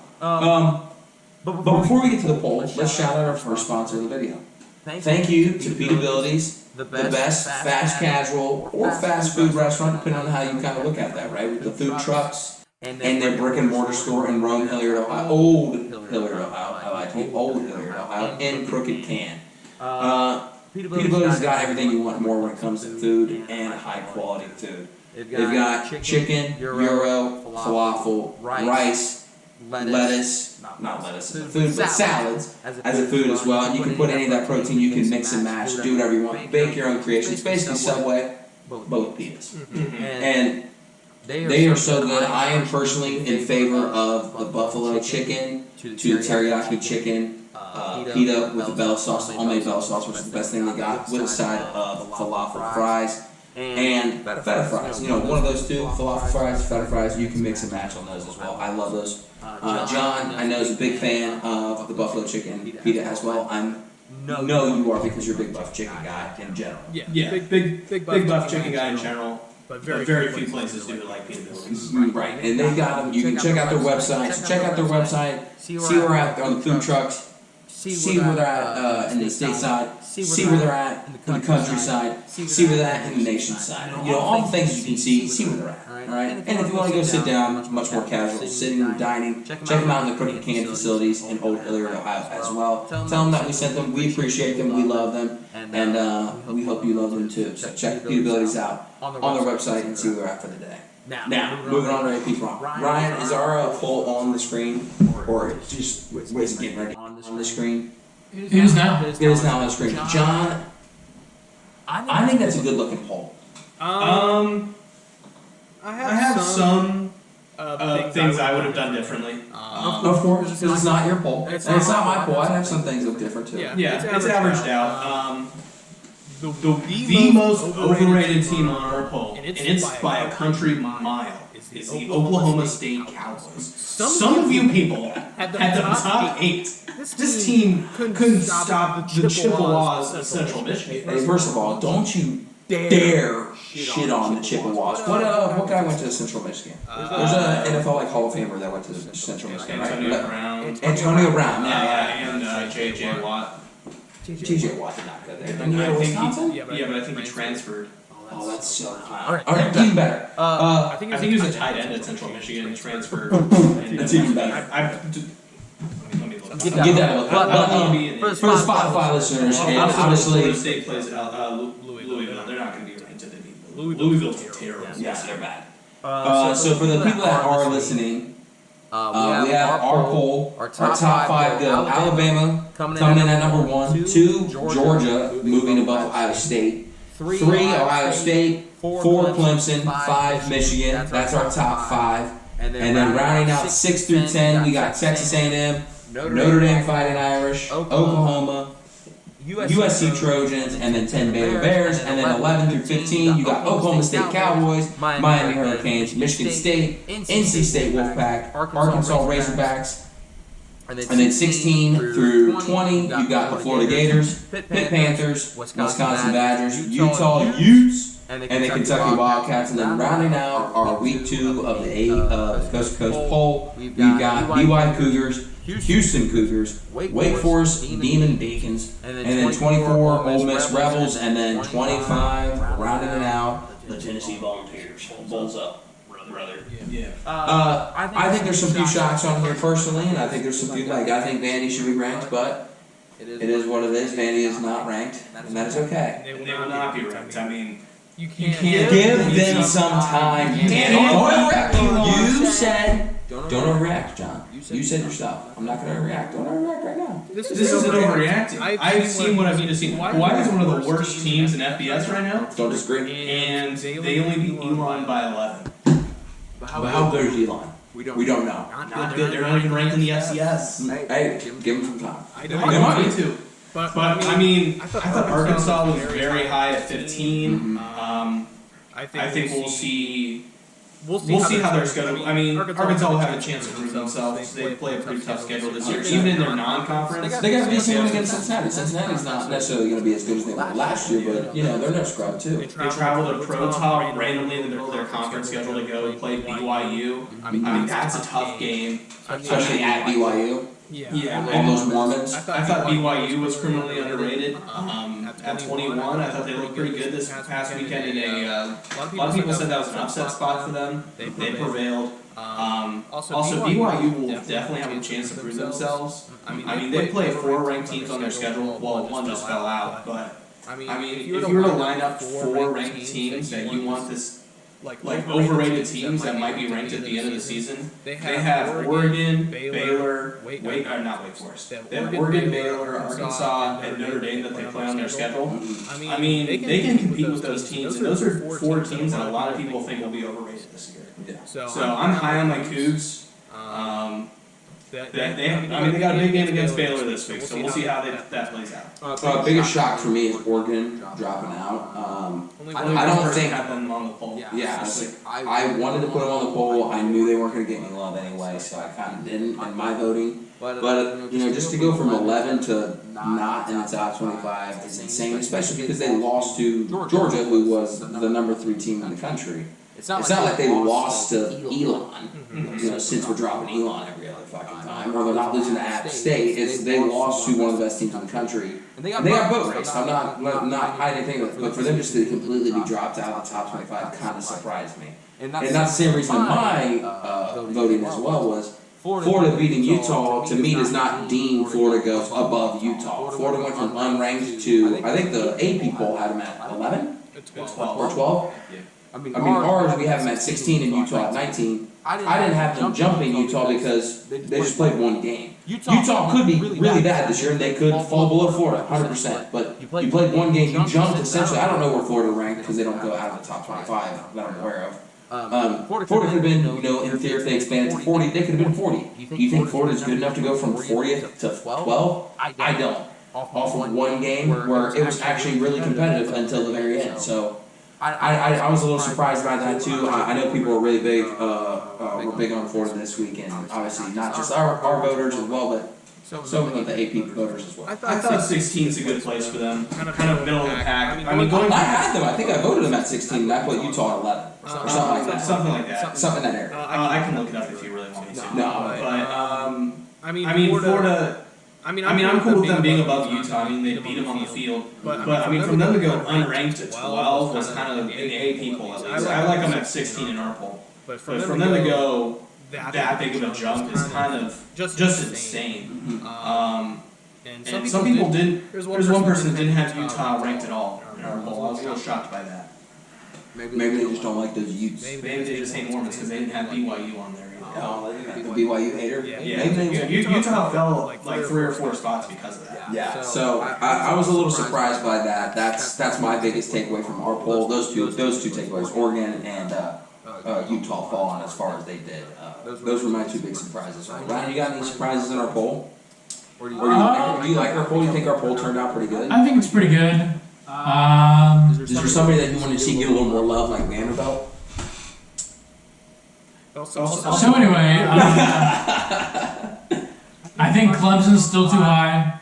But before we get to the poll, let's shout out our first sponsor of the video. Thank you to Beatabilities, the best fast casual or fast food restaurant, depending on how you kind of look at that, right? With the food trucks and their brick and mortar store in Rome, Hilliard, Ohio. Old Hilliard, Ohio. I like it. Old Hilliard, Ohio. In Crooked Can. Beatabilities got everything you want more when it comes to food and high quality food. They've got chicken, gyro, falafel, rice, lettuce, not lettuce as a food, but salads as a food as well. And you can put any of that protein, you can mix and match, do whatever you want, bake your own creation. It's basically Subway, but with pitas. And they are so good. I am personally in favor of the buffalo chicken to the teriyaki chicken, pita with the bell sauce, the homemade bell sauce, which is the best thing they got, with a side of falafel fries. And feta fries. One of those two, falafel fries, feta fries, you can mix and match on those as well. I love those. John, I know, is a big fan of the buffalo chicken pita as well. I know you are because you're a big buff chicken guy in general. Yeah, big buff chicken guy in general. But very few places do like Beatabilities. Right, and they got them. You can check out their website. So check out their website. See where they're at on the food trucks. See where they're at in the stateside. See where they're at in the countryside. See where they're at in the nation side. All the things you can see where they're at. Alright? And if you want to go sit down, much more casual, sitting or dining, check them out in the Crooked Can facilities in Old Hilliard, Ohio as well. Tell them that we sent them, we appreciate them, we love them, and we hope you love them too. So check Beatabilities out on their website and see where they're at for the day. Now, moving on to AP Prom. Ryan, is our poll on the screen, or just wait to get ready on the screen? It is now. It is now on the screen. John, I think that's a good looking poll. I have some things I would have done differently. Of course, because it's not your poll. And it's not my poll. I'd have some things look different too. Yeah, it's averaged out. The most overrated team on our poll, and it's by a country mile, is the Oklahoma State Cowboys. Some of you people had the top 8. This team couldn't stop the Chippewas of Central Michigan. Hey, first of all, don't you dare shit on the Chippewas. What guy went to Central Michigan? There's an NFL Hall of Famer that went to Central Michigan, right? Antonio Brown. And J.J. Watt. J.J. Watt did not go there. Yeah, but I think he transferred. Oh, that's so clown. Alright. Alright, even better. I think he was a tight end at Central Michigan, transferred. That's even better. Let me look. Give Give that a look. For the For the Spotify listeners, and Obviously, obviously, Florida State plays Louisville. They're not going to be ranked if they beat Louisville's terrible. yeah, they're bad. So for the people that are listening, we we have our poll. Our top five go Alabama coming in at number 1, 2 Georgia moving above Ohio State, 3 Ohio State, 4 Clemson, 5 Michigan. That's our top 5. And then rounding out 6 through 10, we got Texas A&M, Notre Dame Fighting Irish, Oklahoma, USC Trojans, and then 10 Baylor Bears, and then 11 through 15, you got Oklahoma State Cowboys, Miami Hurricanes, Michigan State, NC State Wolfpack, Arkansas Razorbacks, and then 16 through 20, you got the Florida Gators, Pitt Panthers, Wisconsin Badgers, Utah Utes, and the Kentucky Wildcats, and then rounding out our week 2 of the Coast to Coast poll, we've got BYU Cougars, Houston Cougars, Wake Forest Demon Deacons, and then 24 Ole Miss Rebels, and then 25 rounding it out the Tennessee Volunteers. Bulls up, brother. Yeah. I think there's some few shocks on here personally, and I think there's some people like I think Vandy should be ranked, but it is what it is. Vandy is not ranked, and that is okay. They will not be ranked. I mean, you can't Give them some time. Don't overreact. You said don't overreact, John. You said your stuff. I'm not going to overreact. Don't overreact right now. this isn't overreacting. I've seen what I've need to see. Hawaii is one of the worst teams in FBS right now, Don't disagree. and they only beat Elon by 11. But how good is Elon? We don't know. Not good. They're not even ranked in the FCS. Hey, give them some time. They might be too. But I mean, I thought Arkansas was very high at 15. I think we'll see. We'll see how their schedule. I mean, Arkansas will have a chance to prove themselves. They play a pretty tough schedule this year, even in their non-conference. They got a decent win against Cincinnati. Cincinnati's not necessarily going to be as good as they were last year, but you know they're no scrub too. They travel to Proton randomly in their conference schedule to go play BYU. I mean that's a tough game, Especially at BYU. Yeah, All those Mormons. I thought BYU was criminally underrated. At 21, I thought they looked pretty good this past weekend in a lot of people said that was an upset spot for them. They prevailed. Also, BYU will definitely have a chance to prove themselves. I mean, they play 4 ranked teams on their schedule. Well, one just fell out, but I mean, if you were to line up 4 ranked teams that you want this like overrated teams that might be ranked at the end of the season, they have Oregon, Baylor, not Wake Forest. They have Oregon, Baylor, Arkansas, and Notre Dame that they play on their schedule. I mean, they can compete with those teams, and those are 4 teams that a lot of people think will be overrated this year. Yeah. So I'm high on my Cougs. They got a big game against Baylor this week, so we'll see how that plays out. Biggest shock for me is Oregon dropping out. I don't think. Have them on the poll. Yeah, I wanted to put them on the poll. I knew they weren't going to get any love anyway, so I kind of didn't in my voting. But you know, just to go from 11 to not in the top 25 is insane, especially because they lost to Georgia, who was the number 3 team in the country. It's not like they lost to Elon, you know, since we're dropping Elon every other fucking time, or they're not losing to App State. It's they lost to one of the best teams in the country. And they got boat raced. I'm not hiding anything, but for them just to completely be dropped out of the top 25 kind of surprised me. And that's the same reason my voting as well was Florida beating Utah to me does not deem Florida goes above Utah. Florida went from unranked to, I think the AP poll had them at 11 or 12. I mean, ours, we have them at 16 and Utah at 19. I didn't have them jumping Utah because they just played 1 game. Utah could be really bad this year and they could fall below Florida, 100%. But you played 1 game, you jumped essentially. I don't know where Florida ranked because they don't go out of the top 25 that I'm aware of. Florida could have been, you know, in theory if they expanded to 40, they could have been 40. Do you think Florida's good enough to go from 40th to 12? I don't. Off of 1 game where it was actually really competitive until the very end. So. I was a little surprised by that too. I know people are really big, were big on Florida this week, and obviously not just our voters as well, but some of the AP voters as well. I thought 16 is a good place for them, kind of middle of the pack. I had them. I think I voted them at 16, and I put Utah at 11 or something like that. Something in that area. I can look it up if you really want me to. No, but I mean Florida. I mean, I'm cool with them being above Utah. I mean, they beat them on the field. But I mean, from them to go unranked to 12 was kind of in the AP poll at least. I like them at 16 in our poll. But from them to go that big of a jump is kind of just insane. And some people didn't. There's one person that didn't have Utah ranked at all in our poll. I was a little shocked by that. Maybe they just don't like those Utes. Maybe they just hate Mormons because they didn't have BYU on there. Oh, the BYU hater? Yeah. Utah fell like 3 or 4 spots because of that. Yeah, so I was a little surprised by that. That's my biggest takeaway from our poll. Those two takeaways, Oregon and Utah fall on as far as they did. Those were my 2 big surprises. Ryan, you got any surprises in our poll? Or do you like our poll? Do you think our poll turned out pretty good? I think it's pretty good. Is there somebody that you want to see get a little more love, like Vanderbilt? So anyway, I think Clemson's still too high.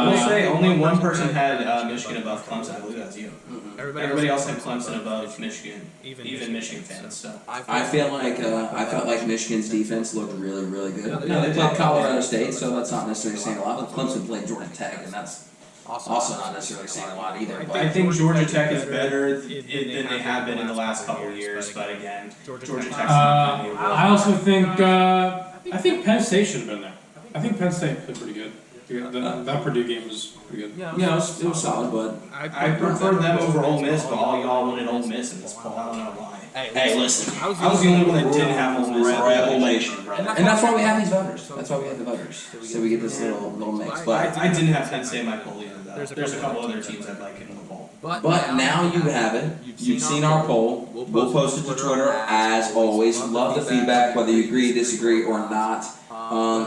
We'll say only one person had Michigan above Clemson. I believe that's you. Everybody else had Clemson above Michigan, even Michigan fans. So I felt like Michigan's defense looked really, really good. They played Colorado State, so that's not necessarily saying a lot. But Clemson played Georgia Tech, and that's also not necessarily saying a lot either. But I think Georgia Tech is better than they have been in the last couple of years. But again, Georgia Tech's not going to be I also think I think Penn State should have been there. I think Penn State played pretty good. That Purdue game was pretty good. Yeah, it was solid, but I preferred them over Ole Miss, but all y'all wanted Ole Miss in this poll. I don't know why. hey, listen, I was the only one that didn't have Ole Miss. Revelation, brother. And that's why we have these voters. That's why we have the voters. So we get this little mix. But I didn't have Penn State in my poll either, though. There's a couple other teams I'd like in the poll. But now you have it. You've seen our poll. We'll post it to Twitter as always. Love the feedback, whether you agree, disagree, or not.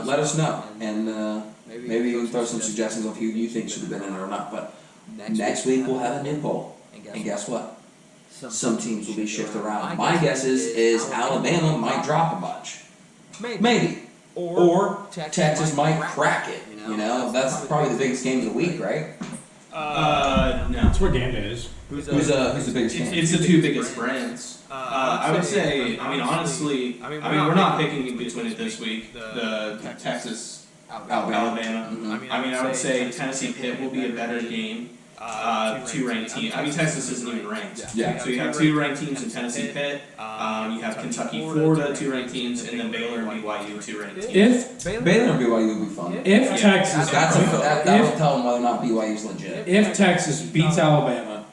Let us know, and maybe you can throw some suggestions of who you think should have been in it or not. But next week we'll have a new poll, and guess what? Some teams will be shifted around. My guess is Alabama might drop a bunch, maybe, or Texas might crack it. You know, that's probably the biggest game of the week, right? No. That's where game day is. Who's the biggest game? It's the 2 biggest brands. I would say, I mean, honestly, we're not picking between it this week. The Texas, Alabama. Mm-hmm. I mean, I would say Tennessee Pitt will be a better game. 2 ranked teams. I mean, Texas isn't even ranked. Yeah. So you have 2 ranked teams in Tennessee Pitt. You have Kentucky, Florida, 2 ranked teams, and then Baylor and BYU, 2 ranked teams. If Baylor and BYU will be fun. if Texas That'll tell them whether or not BYU's legit. if Texas beats Alabama,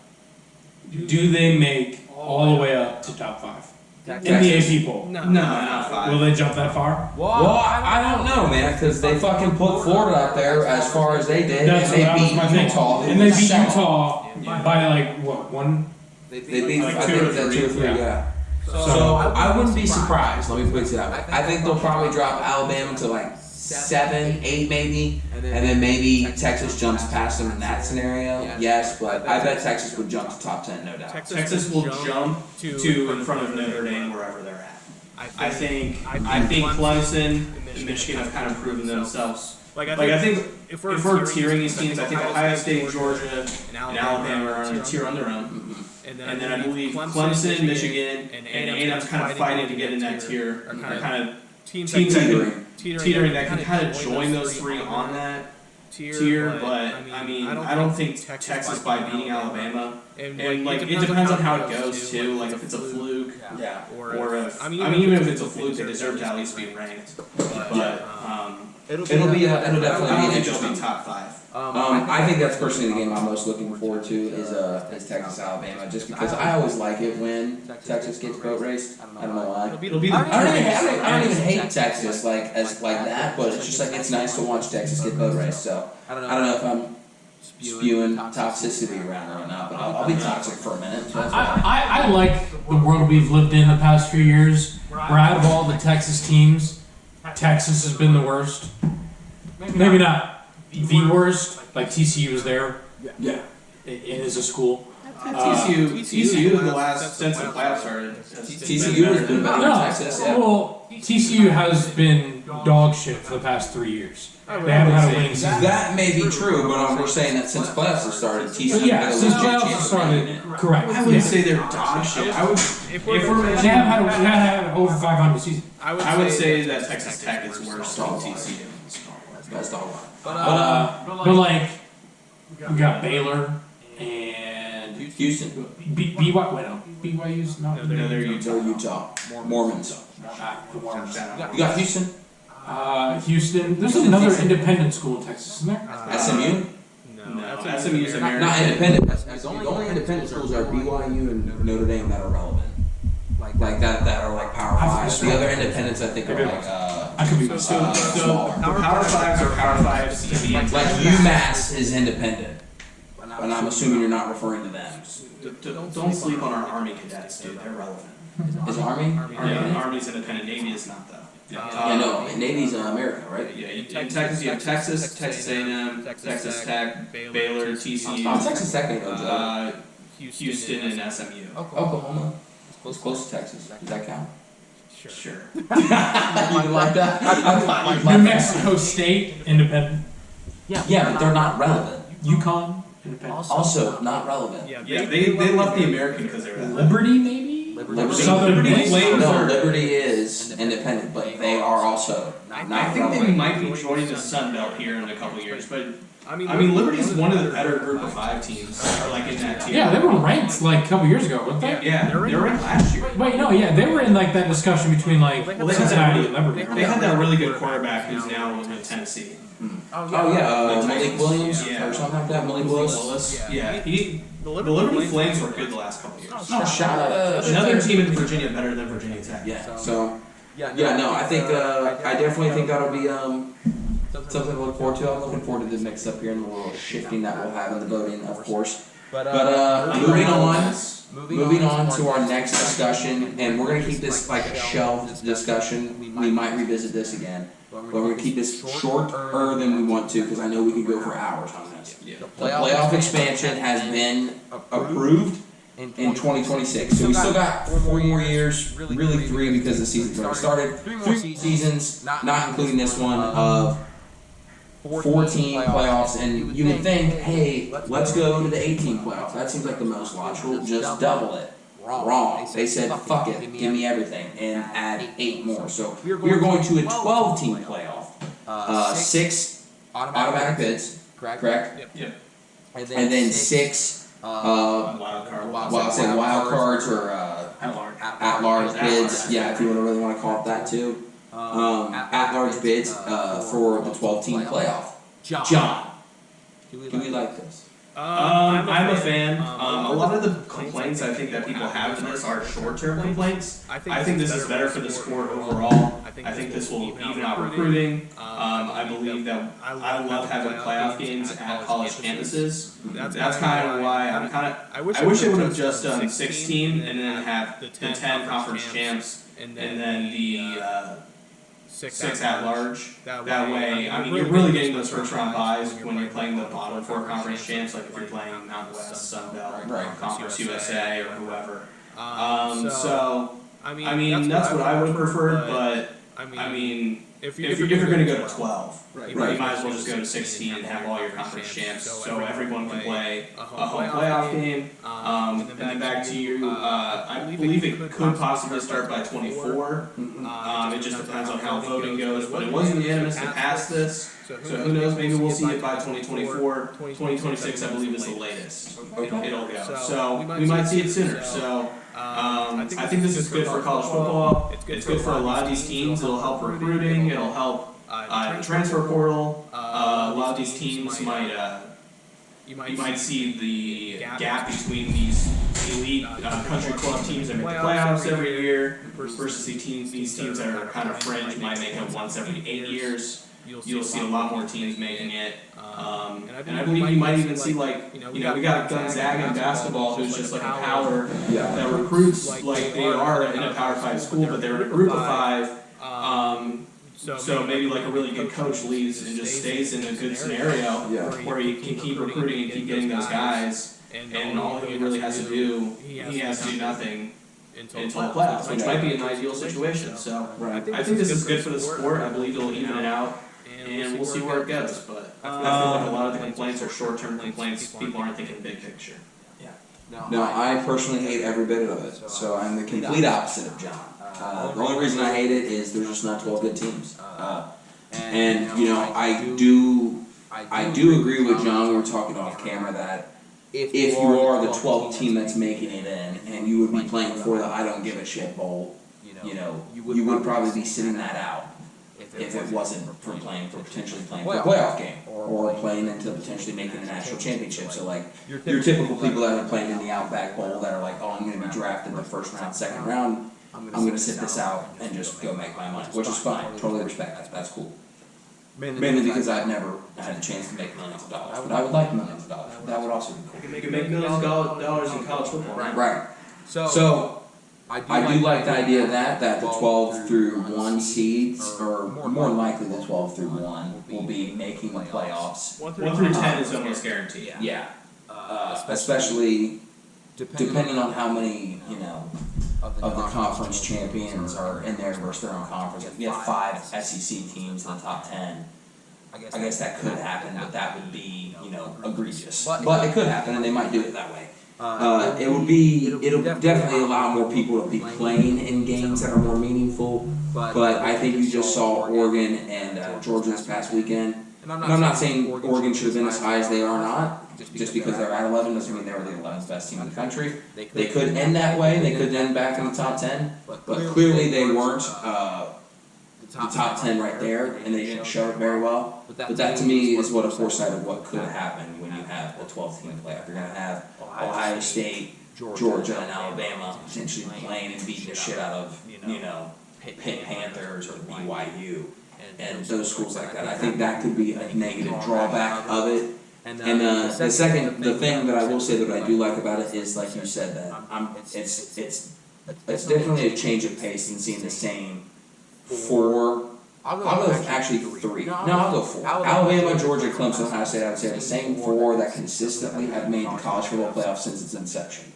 do they make all the way up to top 5 in the AP poll? No, not 5. Will they jump that far? Well, I don't know, man, because they fucking put Florida up there as far as they did, That's and that they was beat my thing. Utah. And they beat Utah by like what, 1? They beat like I 2 think or that 3, 2 or 3, yeah. yeah. So I wouldn't be surprised. Let me put it that way. I think they'll probably drop Alabama to like 7, 8 maybe, and then maybe Texas jumps past them in that scenario. Yes, but I bet Texas would jump to top 10, no doubt. Texas will jump to in front of Notre Dame wherever they're at. I think Clemson and Michigan have kind of proven themselves. Like I think if we're tiering these teams, I think Ohio State, Georgia, and Alabama are on a tier on their own. And then I believe Clemson, Michigan, and A&M's kind of fighting to get in that tier. Are kind of teams that teetering that can kind of join those 3 on that tier. But I mean, I don't think Texas by beating Alabama. And like it depends on how it goes too. Like if it's a fluke, Yeah. or if even if it's a fluke, they deserve to at least be ranked. But It'll definitely I be don't an think they'll interesting. be top 5. I think that's personally the game I'm most looking forward to is Texas Alabama, just because I always like it when Texas gets boat raced. I don't know why. It'll be the I don't even hate Texas like that, but it's just like it's nice to watch Texas get boat raced. So I don't know if I'm spewing toxicity around right now, but I'll be toxic for a minute. So that's why. I like the world we've lived in the past few years, where out of all the Texas teams, Texas has been the worst. Maybe not the worst, like TCU was there. Yeah. It is a school. TCU the last since the playoffs started. TCU has been better than Texas. Yeah. Well, TCU has been dog shit for the past 3 years. They haven't had a winning season. That may be true, but we're saying that since playoffs have started, TCU Yeah, has since a legit playoffs chance of started, winning it. correct. I wouldn't say they're dog shit. I would They have had an over 500 season. I would say that Texas Tech is worse than TCU. Best dog line. But like, we got Baylor and Houston. BYU's not. No, they're Utah. Mormons. The Mormons. You got Houston. Houston. There's another independent school in Texas, isn't there? SMU. No, SMU's American. Not independent. The only independent schools are BYU and Notre Dame that are relevant. Like that are like Power Fives. The other independents I think are like I could be So smaller. Power Fives are Power Fives. CFB. Like UMass is independent, but I'm assuming you're not referring to them. Don't sleep on our Army cadets, dude. They're relevant. Is Army? Yeah, Army's independent. Navy is not though. Yeah, no. Navy's in America, right? Yeah, in Texas you have Texas A&M, Texas Tech, Baylor, TCU, Texas Tech ain't no joke. Houston, and SMU. Oklahoma. It's close to Texas. Does that count? Sure. You didn't like that? New Mexico State, independent. Yeah, but they're not relevant. Yukon, independent. Also, not relevant. Yeah, they left the American because they were that. Liberty, maybe? Liberty. Southern Liberty Flames. No, Liberty is independent, but they are also not I think they relevant. might be joining the Sun Belt here in a couple years, but I mean Liberty's one of the better group of 5 teams, or like in that tier. Yeah, they were ranked like a couple years ago, weren't they? Yeah, they were ranked last year. Wait, no, yeah, they were in like that discussion between like Well, they had Cincinnati and Liberty. They had that really good quarterback who's now with Tennessee. Oh yeah, Malik Williams Yeah. or something like that. Malik Willis. Yeah, the Liberty Flames were good the last couple years. Oh, shout out. Another team in Virginia better than Virginia Tech. Yeah. So. Yeah. No, I think I definitely think that'll be something to look forward to. I'm looking forward to the mix up here and the little shifting that we'll have in the voting, of course. But moving on to our next discussion, and we're gonna keep this like a shelved discussion. We might revisit this again, but we're gonna keep this shorter than we want to because I know we could go for hours on this. The playoff expansion has been approved in 2026, so we still got 4 more years, really 3 because the season's already started. 3 more seasons, not including this one of 14 playoffs, and you would think, hey, let's go to the 18 playoffs. That seems like the most logical. Just double it. Wrong. They said, fuck it, give me everything, and add 8 more. So we're going to a 12-team playoff. 6 automatic bids, correct? Yep. And then 6 wild cards or at-large bids. Yeah, if you really want to call it that too. At-large bids for the 12-team playoff. John, do we like this? I'm a fan. A lot of the complaints I think that people have to this are short-term complaints. I think this is better for the sport overall. I think this will even out recruiting. I believe that I love having playoff games at college campuses. That's kind of why I wish they would have just done 16 and then have the 10 conference champs and then the 6 at large. That way, I mean, you're really getting those first round buys when you're playing the bottom 4 conference champs, like if you're playing Mountain West, Sun Belt, Conference USA, or whoever. So, I mean, that's what I would have preferred, but I mean, if you're going to go to 12, you might as well just go to 16 and have all your conference champs, so everyone can play a home playoff game. And then back to you, I believe it could possibly start by 24. It just depends on how voting goes, but it wasn't unanimous to pass this. So who knows, maybe we'll see it by 2024. 2026, I believe, is the latest it'll go. So we might see it sooner. So I think this is good for college football. It's good for a lot of these teams. It'll help recruiting. It'll help transfer portal. A lot of these teams you might see the gap between these elite country club teams that make the playoffs every year versus these teams that are kind of fringe might make it once every 8 years. You'll see a lot more teams making it. And I believe you might even see, like, we got Gonzaga in basketball, who's just like a power that recruits like they are in a Power 5 school, but they're in a group of 5. So maybe like a really good coach leaves and just stays in a good scenario where he can keep recruiting and keep getting those guys, and all he really has to do, he has to do nothing until the playoffs, which might be an ideal situation. So I think this is good for the sport. I believe it'll even it out. And we'll see where it goes, but I feel like a lot of the complaints are short-term complaints. People aren't thinking big picture. No, I personally hate every bit of it, so I'm the complete opposite of John. The only reason I hate it is there's just not 12 good teams. And, I I do agree with John. We were talking off camera that if you are the 12th team that's making it in, and you would be playing for the I don't give a shit bowl, you would probably be sitting that out if it wasn't for potentially playing for a playoff game or playing into potentially making the national championship. So like your typical people that are playing in the Outback Bowl that are like, oh, I'm going to be drafted the first round, second round, I'm going to sit this out and just go make my money, which is fine. Totally respect that. That's cool. Mainly because I've never had a chance to make millions of dollars, but I would like millions of dollars. That would also be cool. You can make millions of dollars in college football. Right. So I do like the idea of that the 12 through 1 seeds, or more likely the 12 through 1, will be making the playoffs. 1 through 10 is almost guaranteed. Yeah. Especially depending on how many, of the conference champions are in there versus their own conference. If you have 5 SEC teams in the top 10, I guess that could happen, but that would be, egregious. But it could happen, and they might do it that way. It'll definitely allow more people to be playing in games that are more meaningful. But I think you just saw Oregon and Georgia this past weekend. And I'm not saying Oregon should have been as high as they are not. Just because they're at 11 doesn't mean they were the 11th best team in the country. They could end that way. They could end back in the top 10. But clearly they weren't the top 10 right there, and they didn't show it very well. But that to me is what a foresight of what could happen when you have a 12-team playoff. You're going to have Ohio State, Georgia, and Alabama potentially playing and beating the shit out of, Pitt Panthers or BYU and those schools like that. I think that could be a negative drawback of it. And the thing that I will say that I do like about it is, like you said, that it's definitely a change of pace in seeing the same 4. I'll go actually 3. No, I'll go 4. Alabama, Georgia, Clemson, Ohio State. I would say the same 4 that consistently have made the college football playoff since its inception.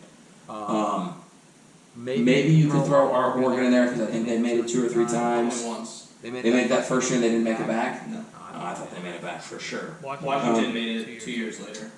Maybe you could throw our Oregon in there because I think they made it 2 or 3 times. They made that first year and they didn't make it back. No, I thought they made it back for sure. Washington made it 2 years later.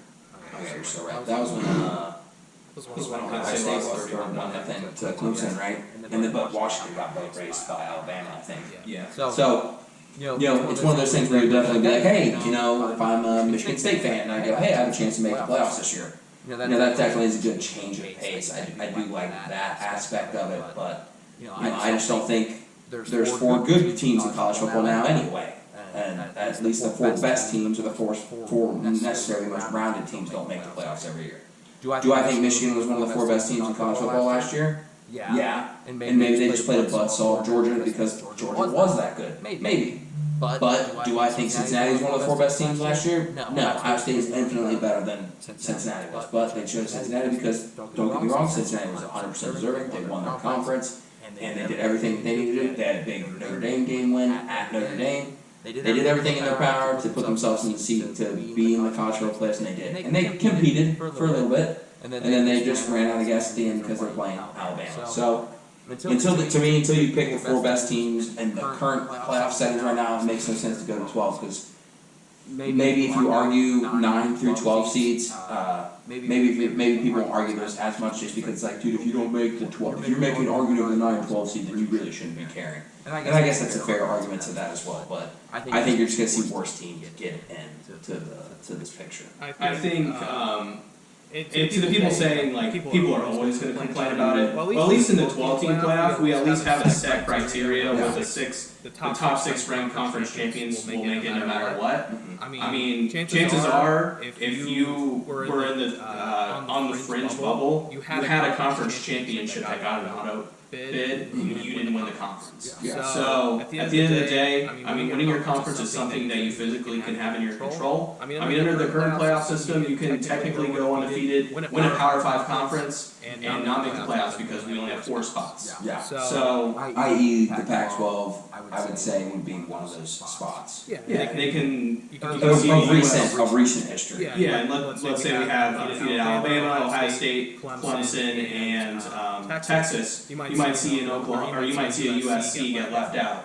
Okay, you're so right. That was when Ohio State was 31 nothing to Clemson, right? And then but Washington got boat raced by Alabama, I think. Yeah. So it's one of those things where you definitely be like, hey, if I'm a Michigan State fan and I go, hey, I have a chance to make the playoffs this year. That definitely is a good change of pace. I do like that aspect of it, but I just don't think there's 4 good teams in college football now anyway. And at least the 4 best teams or the 4 necessarily most rounded teams don't make the playoffs every year. Do I think Michigan was one of the 4 best teams in college football last year? Yeah. And maybe they just played a buzzsaw of Georgia because Georgia was that good. Maybe. But do I think Cincinnati was one of the 4 best teams last year? No. Ohio State is infinitely better than Cincinnati was. But they chose Cincinnati because, don't get me wrong, Cincinnati was 100% deserving. They won their conference, and they did everything they needed to do. They had a big Notre Dame game win at Notre Dame. They did everything in their power to put themselves in the seat to be in the college football playoffs, and they did. And they competed for a little bit, and then they just ran out of gas at the end because they're playing Alabama. So until you pick the 4 best teams in the current playoff settings right now, it makes no sense to go to 12 because maybe if you argue 9 through 12 seeds, maybe people won't argue this as much just because it's like, dude, if you don't make the 12, if you're making an argument over the 9 and 12 seed, then you really shouldn't be caring. And I guess that's a fair argument to that as well. But I think you're just going to see worse teams get into this picture. I think. To the people saying, like, people are always going to complain about it. Well, at least in the 12-team playoff, we at least have a set criteria with the top 6 ranked conference champions will make it no matter what. I mean, chances are, if you were in the on the fringe bubble, you had a conference championship that got an auto bid, you didn't win the conference. So at the end of the day, winning your conference is something that you physically can have in your control. Under the current playoff system, you can technically go undefeated, win a Power 5 conference, and not make the playoffs because we only have 4 spots. Yeah. So, i.e. the Pac-12, I would say would be one of those spots. Yeah, they can. Of recent history. Yeah, and let's say we have undefeated Alabama, Ohio State, Clemson, and Texas. You might see an Oklahoma, or you might see a USC get left out.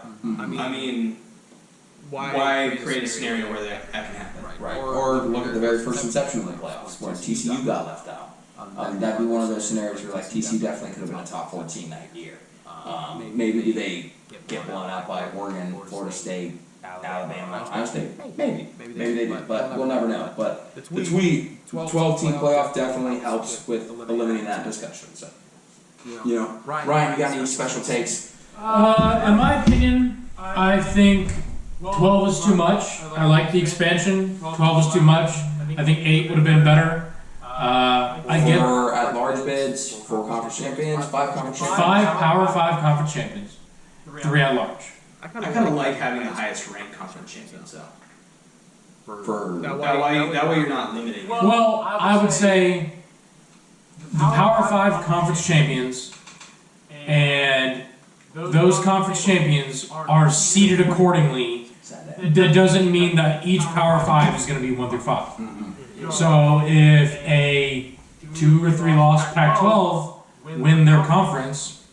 Why create a scenario where that can happen? Right. Or look at the very first inception of the playoffs, where TCU got left out. That'd be one of those scenarios where, like, TCU definitely could have been a top 4 team that year. Maybe they get blown out by Oregon, Florida State, Alabama, Ohio State. Maybe. Maybe they did, but we'll never know. But the tweet 12-team playoff definitely helps with eliminating that discussion. So, Ryan, you got any special takes? In my opinion, I think 12 is too much. I like the expansion. 12 is too much. I think 8 would have been better. I get 4 at-large bids, 4 conference champions, 5 conference champions. 5 Power 5 conference champions, 3 at large. I kind of like having the highest ranked conference champions though. That way you're not limiting. Well, I would say the Power 5 conference champions and those conference champions are seeded accordingly. That doesn't mean that each Power 5 is going to be 1 through 5. So if a 2 or 3 loss Pac-12 win their conference,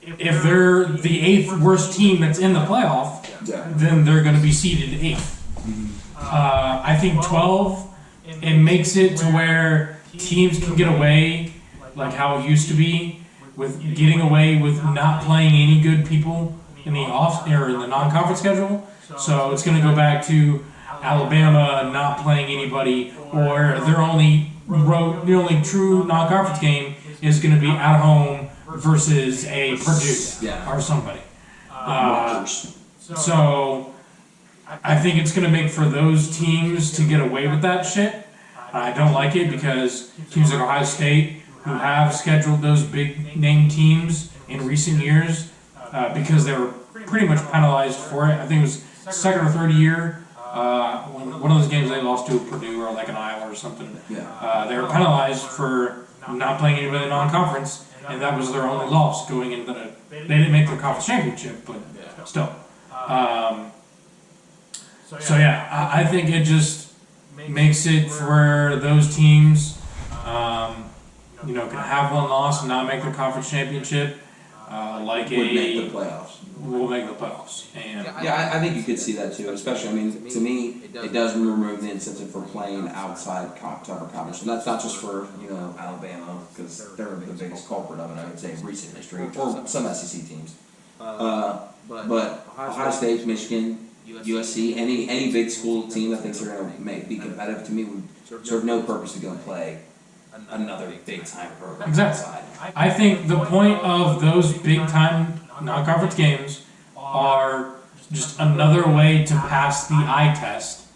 if they're the 8th worst team that's in the playoff, then they're going to be seeded 8th. I think 12, it makes it to where teams can get away, like how it used to be, with getting away with not playing any good people in the non-conference schedule. So it's going to go back to Alabama not playing anybody, or their only true non-conference game is going to be at home versus a Purdue or somebody. So I think it's going to make for those teams to get away with that shit. I don't like it because teams like Ohio State, who have scheduled those big name teams in recent years, because they were pretty much penalized for it. I think it was second or third year, one of those games they lost to Purdue or like an Iowa or something. They were penalized for not playing anybody in the non-conference, and that was their only loss going into they didn't make the conference championship, but still. So yeah, I think it just makes it for those teams, can have one loss and not make the conference championship. Would make the playoffs. Will make the playoffs. And I think you could see that too. Especially, to me, it does remove the incentive for playing outside tougher conference, and that's not just for Alabama, because they're the biggest culprit of it. I would say in recent history, or some SEC teams. But Ohio State, Michigan, USC, any big school team that thinks they're going to be competitive, to me would serve no purpose to go play another big time program. Exactly. I think the point of those big time non-conference games are just another way to pass the eye test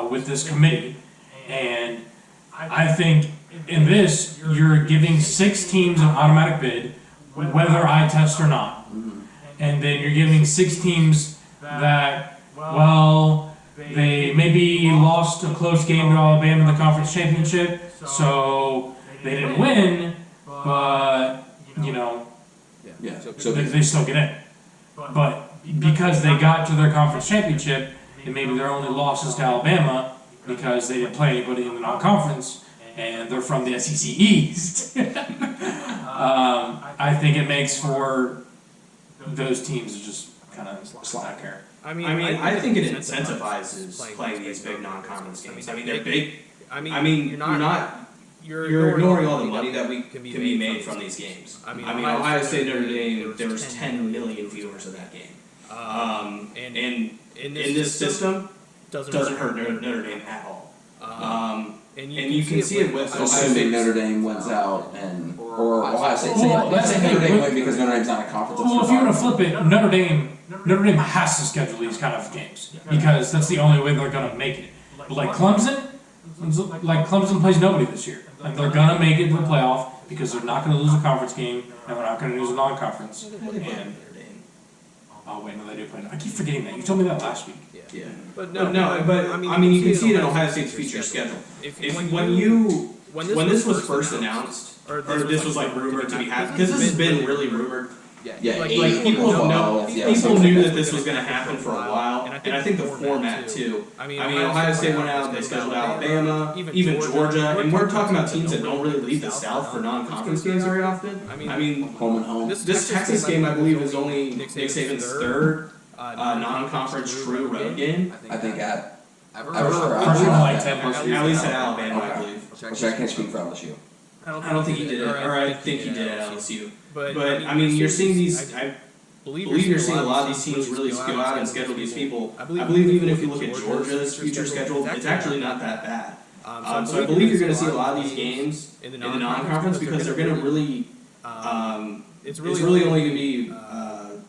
with this committee. And I think in this, you're giving 6 teams an automatic bid, whether eye test or not. And then you're giving 6 teams that, they maybe lost a close game to Alabama in the conference championship, so they didn't win, but, so they still get in. But because they got to their conference championship, and maybe their only loss is to Alabama because they didn't play anybody in the non-conference, and they're from the SEC East. I think it makes for those teams to just kind of slack here. I think it incentivizes playing these big non-conference games. They're big. You're ignoring all the money that can be made from these games. Ohio State Notre Dame, there was 10 million viewers of that game. And in this system, doesn't hurt Notre Dame at all. And you can see it with assuming Notre Dame wins out or Ohio State. Let's say Notre Dame wins because Notre Dame's not a conference. Well, if you're going to flip it, Notre Dame has to schedule these kind of games because that's the only way they're going to make it. But like Clemson plays nobody this year. Like they're going to make it to the playoff because they're not going to lose a conference game and they're not going to lose a non-conference. Oh wait, no, they do play. I keep forgetting that. You told me that last week. Yeah. But you can see it in Ohio State's future schedule. When this was first announced, or this was like rumored to be happening, because this has been really rumored. People knew that this was going to happen for a while, and I think the format too. Ohio State went out, they scheduled Alabama, even Georgia, and we're talking about teams that don't really leave the South for non-conference games very often. Home and home. This Texas game, I believe, is only Nick Saban's third non-conference true road game. I think at least at Alabama, I believe. Which I can't speak for LSU. I don't think he did it, or I think he did at LSU. But you're seeing these. believe you're seeing a lot of these teams really go out and schedule these people. I believe even if you look at Georgia's future schedule, it's actually not that bad. So I believe you're going to see a lot of these games in the non-conference because they're going to really, it's really only going to be,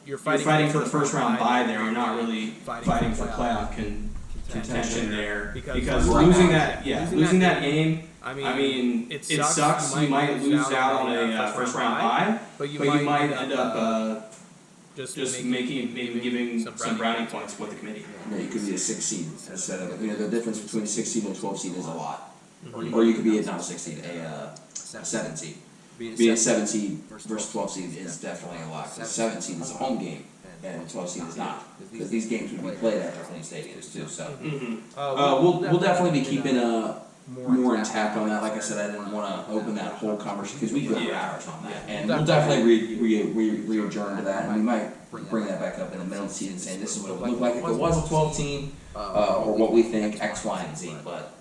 you're fighting for the first round bye there. You're not really fighting for playoff contention there because losing that game, I mean, it sucks. You might lose out on a first round bye, but you might end up just maybe giving some brownie points with the committee. Yeah, you could be a 6 seed instead of, the difference between a 6 seed and a 12 seed is a lot. Or you could be not a 6 seed, a 7 seed. Being a 7 seed versus 12 seed is definitely a lot. Because 7 seed is a home game, and 12 seed is not. Because these games would be played at different stadiums too. So we'll definitely be keeping more intact on that. Like I said, I didn't want to open that whole conversation because we could go for hours on that, and we'll definitely re-adjourn to that, and we might bring that back up in the middle of the season, saying this is what it would look like if it was a 12 team, or what we think X, Y, and Z. But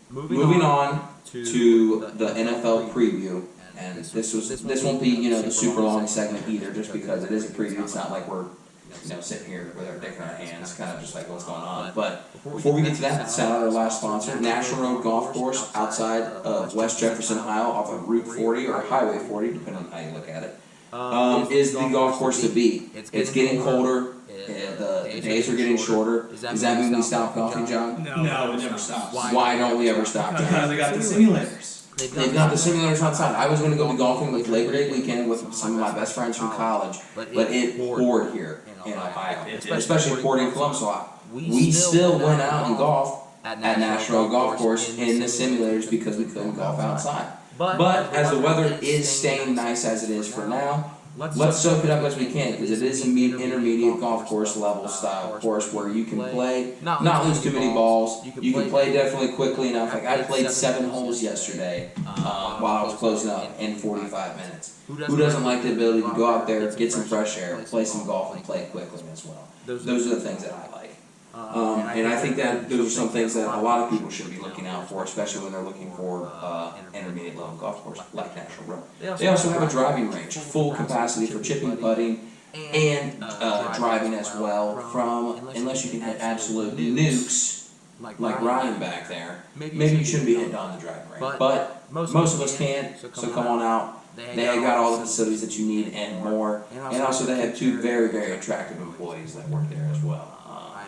moving on to the NFL preview, and this won't be the super long segment either, just because it is a preview. It's not like we're sitting here with our dick in our hands, kind of just like what's going on. But before we get to that, let's shout out our last sponsor, National Road Golf Course, outside of West Jefferson, Ohio, off of Route 40 or Highway 40, depending on how you look at it. Is the golf course to beat. It's getting colder. The days are getting shorter. Does that mean we stop golfing, John? No, it never stops. Why don't we ever stop? Because they got the simulators. They've got the simulators outside. I was going to go golfing with Labor Day weekend with some of my best friends from college, but it poured here in Ohio, especially poured in Columbus. So we still went out and golfed at National Golf Course in the simulators because we couldn't golf outside. But as the weather is staying nice as it is for now, let's soak it up as we can, because it is an intermediate golf course level style course where you can play, not lose too many balls. You can play definitely quickly enough. Like I played 7 holes yesterday while I was closing up in 45 minutes. Who doesn't like the ability to go out there, get some fresh air, play some golf, and play quickly as well? Those are the things that I like. And I think that those are some things that a lot of people should be looking out for, especially when they're looking for intermediate level golf course like National Road. They also have a driving range, full capacity for chipping, putting, and driving as well. Unless you can hit absolute nukes like Ryan back there, maybe you shouldn't be hitting on the driving range. But most of us can, so come on out. They have got all the facilities that you need and more. And also they have 2 very, very attractive employees that work there as well.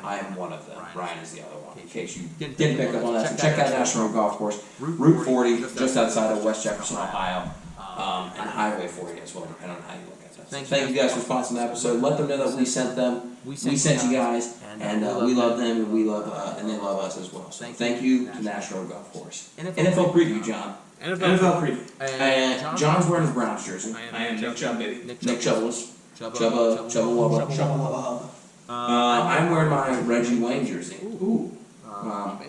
I am one of them. Ryan is the other one, in case you didn't pick up on that. So check out National Road Golf Course, Route 40, just outside of West Jefferson, Ohio, and Highway 40 as well, depending on how you look at that. Thank you guys for sponsoring the episode. Let them know that we sent them, we sent you guys, and we love them, and we love, and they love us as well. So thank you to National Road Golf Course. NFL preview, John. NFL preview. And John's wearing his Browns jersey. I am Nick Chubb, baby. Nick Chubbas. Chubba. I'm wearing my Reggie Wayne jersey. Ooh.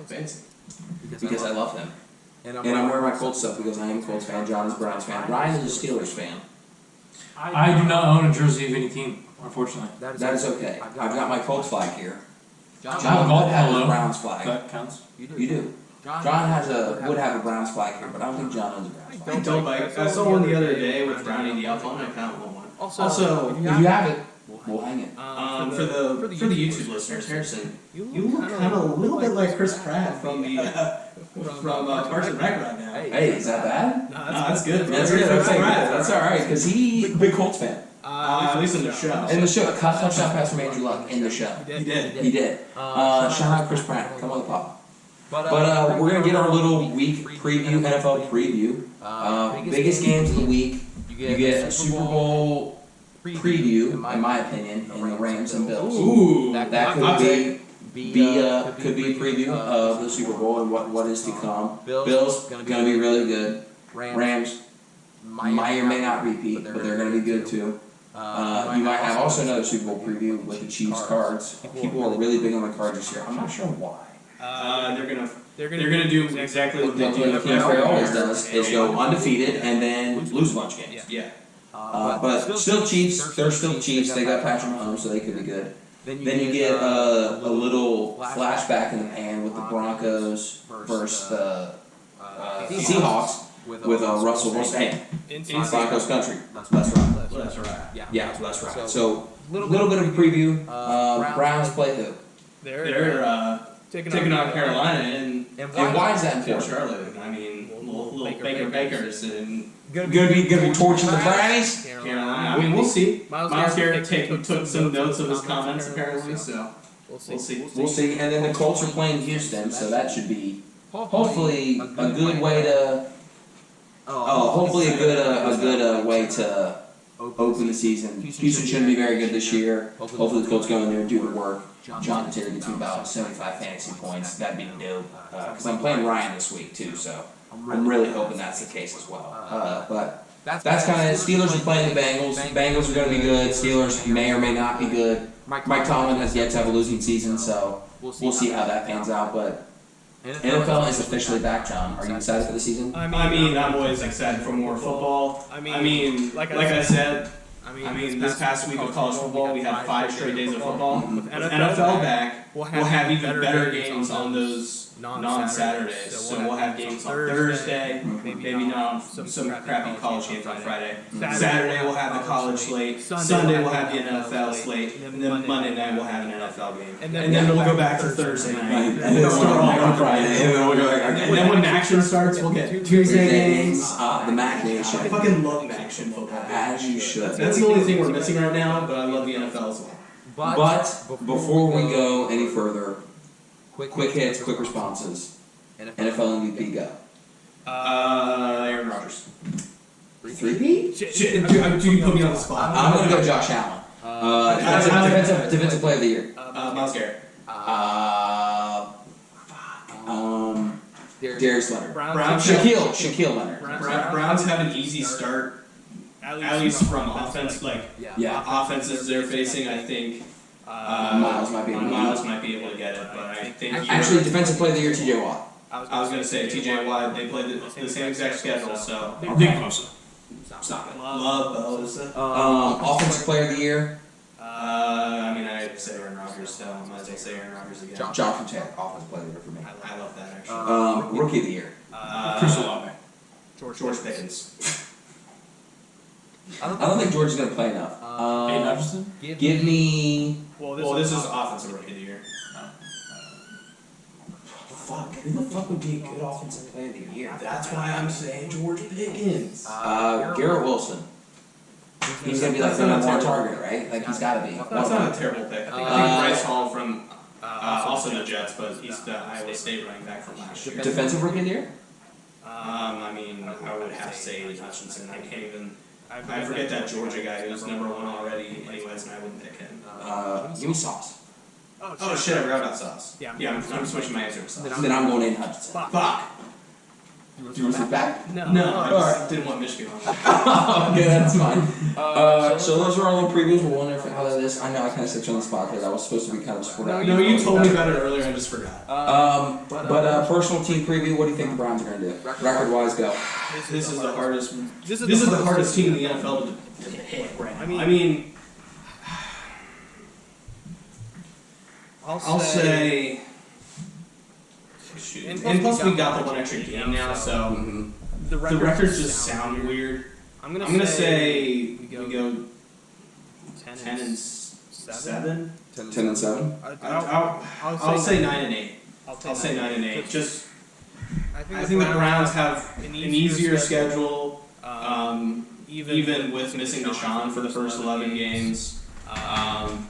Fancy. Because I love him. And I'm wearing my Colts stuff because I am a Colts fan. John is a Browns fan. Ryan is a Steelers fan. I do not own a jersey of any team, unfortunately. That is okay. I've got my Colts flag here. John has a Browns flag. That counts. You do. John would have a Browns flag here, but I don't think John owns a Browns flag. I don't like. I saw one the other day with Brownie the Elf on my account. Also, if you have it, we'll hang it. For the YouTube listeners, Harrison, you look kind of a little bit like Chris Pratt from Parks and Rec right now. Hey, is that bad? No, that's good. That's good. That's all right, because he's a big Colts fan. At least in the show. In the show, a touchdown pass from Andrew Luck in the show. He did. Shout out Chris Pratt. Come on the pop. But we're gonna get our little week preview, NFL preview. Biggest games of the week. You get a Super Bowl preview, in my opinion, in the Rams and Bills. Ooh, that could be a preview of the Super Bowl and what is to come. Bills gonna be really good. Rams might or may not repeat, but they're gonna be good too. You might have also another Super Bowl preview with the Chiefs cards. People are really big on the cards this year. I'm not sure why. They're gonna do exactly what they do. What Carey always does is go undefeated and then lose a bunch of games. Yeah. But still Chiefs. They're still Chiefs. They got Patrick Mahomes, so they could be good. Then you get a little flashback in the pan with the Broncos versus the Seahawks with Russell Wilson. Hey, Broncos country. Let's ride. That's right. Yeah, that's right. So little bit of a preview. Browns play who? They're taking on Carolina, and why is that in important? Charlotte? I mean, little Bakers and Gonna be torching the Brownies. Carolina. I mean, we'll see. Miles Garrett took some notes of his comments apparently, so we'll see. We'll see. And then the Colts are playing Houston, so that should be hopefully a good way to. Hopefully a good way to open the season. Houston shouldn't be very good this year. Hopefully the Colts go in there and do the work. Jonathan Taylor gets me about 75 fantasy points. That'd be dope. Because I'm playing Ryan this week too, so I'm really hoping that's the case as well. But that's kind of it. Steelers are playing the Bengals. Bengals are going to be good. Steelers may or may not be good. Mike Tomlin has yet to have a losing season, so we'll see how that pans out. But NFL is officially back, John. Are you excited for the season? I mean, I'm always excited for more football. I mean, like I said, this past week of college football, we had 5 straight days of football. With NFL back, we'll have even better games on those non-Saturdays. So we'll have games on Thursday, maybe not on some crappy college games on Friday. Saturday we'll have the college slate. Sunday we'll have the NFL slate. And then Monday night we'll have an NFL game. And then we'll go back to Thursday night. And then start all on Friday. And then we'll go back. And then when action starts, we'll get Tuesday games. The Mac Nation. I fucking love action football. As you should. That's the only thing we're missing right now, but I love the NFL as well. But before we go any further, quick hits, quick responses. NFL MVP go. Aaron Rodgers. 3P? Shit, you put me on the spot. I'm gonna go Josh Allen. Defensive player of the year. Miles Garrett. Darius Leonard. Shaquille Leonard. Browns have an easy start. At least from offense, offenses they're facing, I think Miles might be able to get it, but I think actually defensive player of the year, TJ Watt. I was gonna say TJ Watt. They play the same exact schedule, so Nick Bosa. stop it. Love Bosa. Offensive player of the year. I mean, I'd say Aaron Rodgers, so I might as well say Aaron Rodgers again. Jonathan Taylor, offensive player of the year for me. I love that actually. Rookie of the year. Chris Olave. George Pickens. I don't think George is gonna play enough. Aiden Hutchinson? Give me. Well, this is offensive rookie of the year. Fuck, who the fuck would be a good offensive player of the year? That's why I'm saying George Pickens. Garrett Wilson. He's gonna be like the number one target, right? Like he's gotta be. That's not a terrible pick. I think Bryce Hall from also the Jets, but he's the Iowa State running back from last year. Defensive rookie of the year? I mean, I would have to say Aiden Hutchinson. I can't even. I forget that Georgia guy who's number 1 already, anyways, and I wouldn't pick him. Give me Sauce. Oh shit, I forgot about Sauce. Yeah, I'm switching my answer to Sauce. Then I'm going Aiden Hutchinson. Fuck! Do you want to back? No, I just didn't want Michigan on. Okay, that's fine. So those are our little previews. We're wondering how that is. I know I kind of set you on the spot because I was supposed to be kind of sporadic. No, you told me about it earlier, I just forgot. But personal team preview. What do you think the Browns are going to do? Record-wise, go. This is the hardest. This is the hardest team in the NFL to pick right now. I mean, I'll say. Shoot. And plus we got the one extra game now, so the records just sound weird. I'm gonna say we go 10 and 7. 10 and 7. I'll say 9 and 8. I'll say 9 and 8. Just I think the Browns have an easier schedule, even with missing Deshaun for the first 11 games. I'll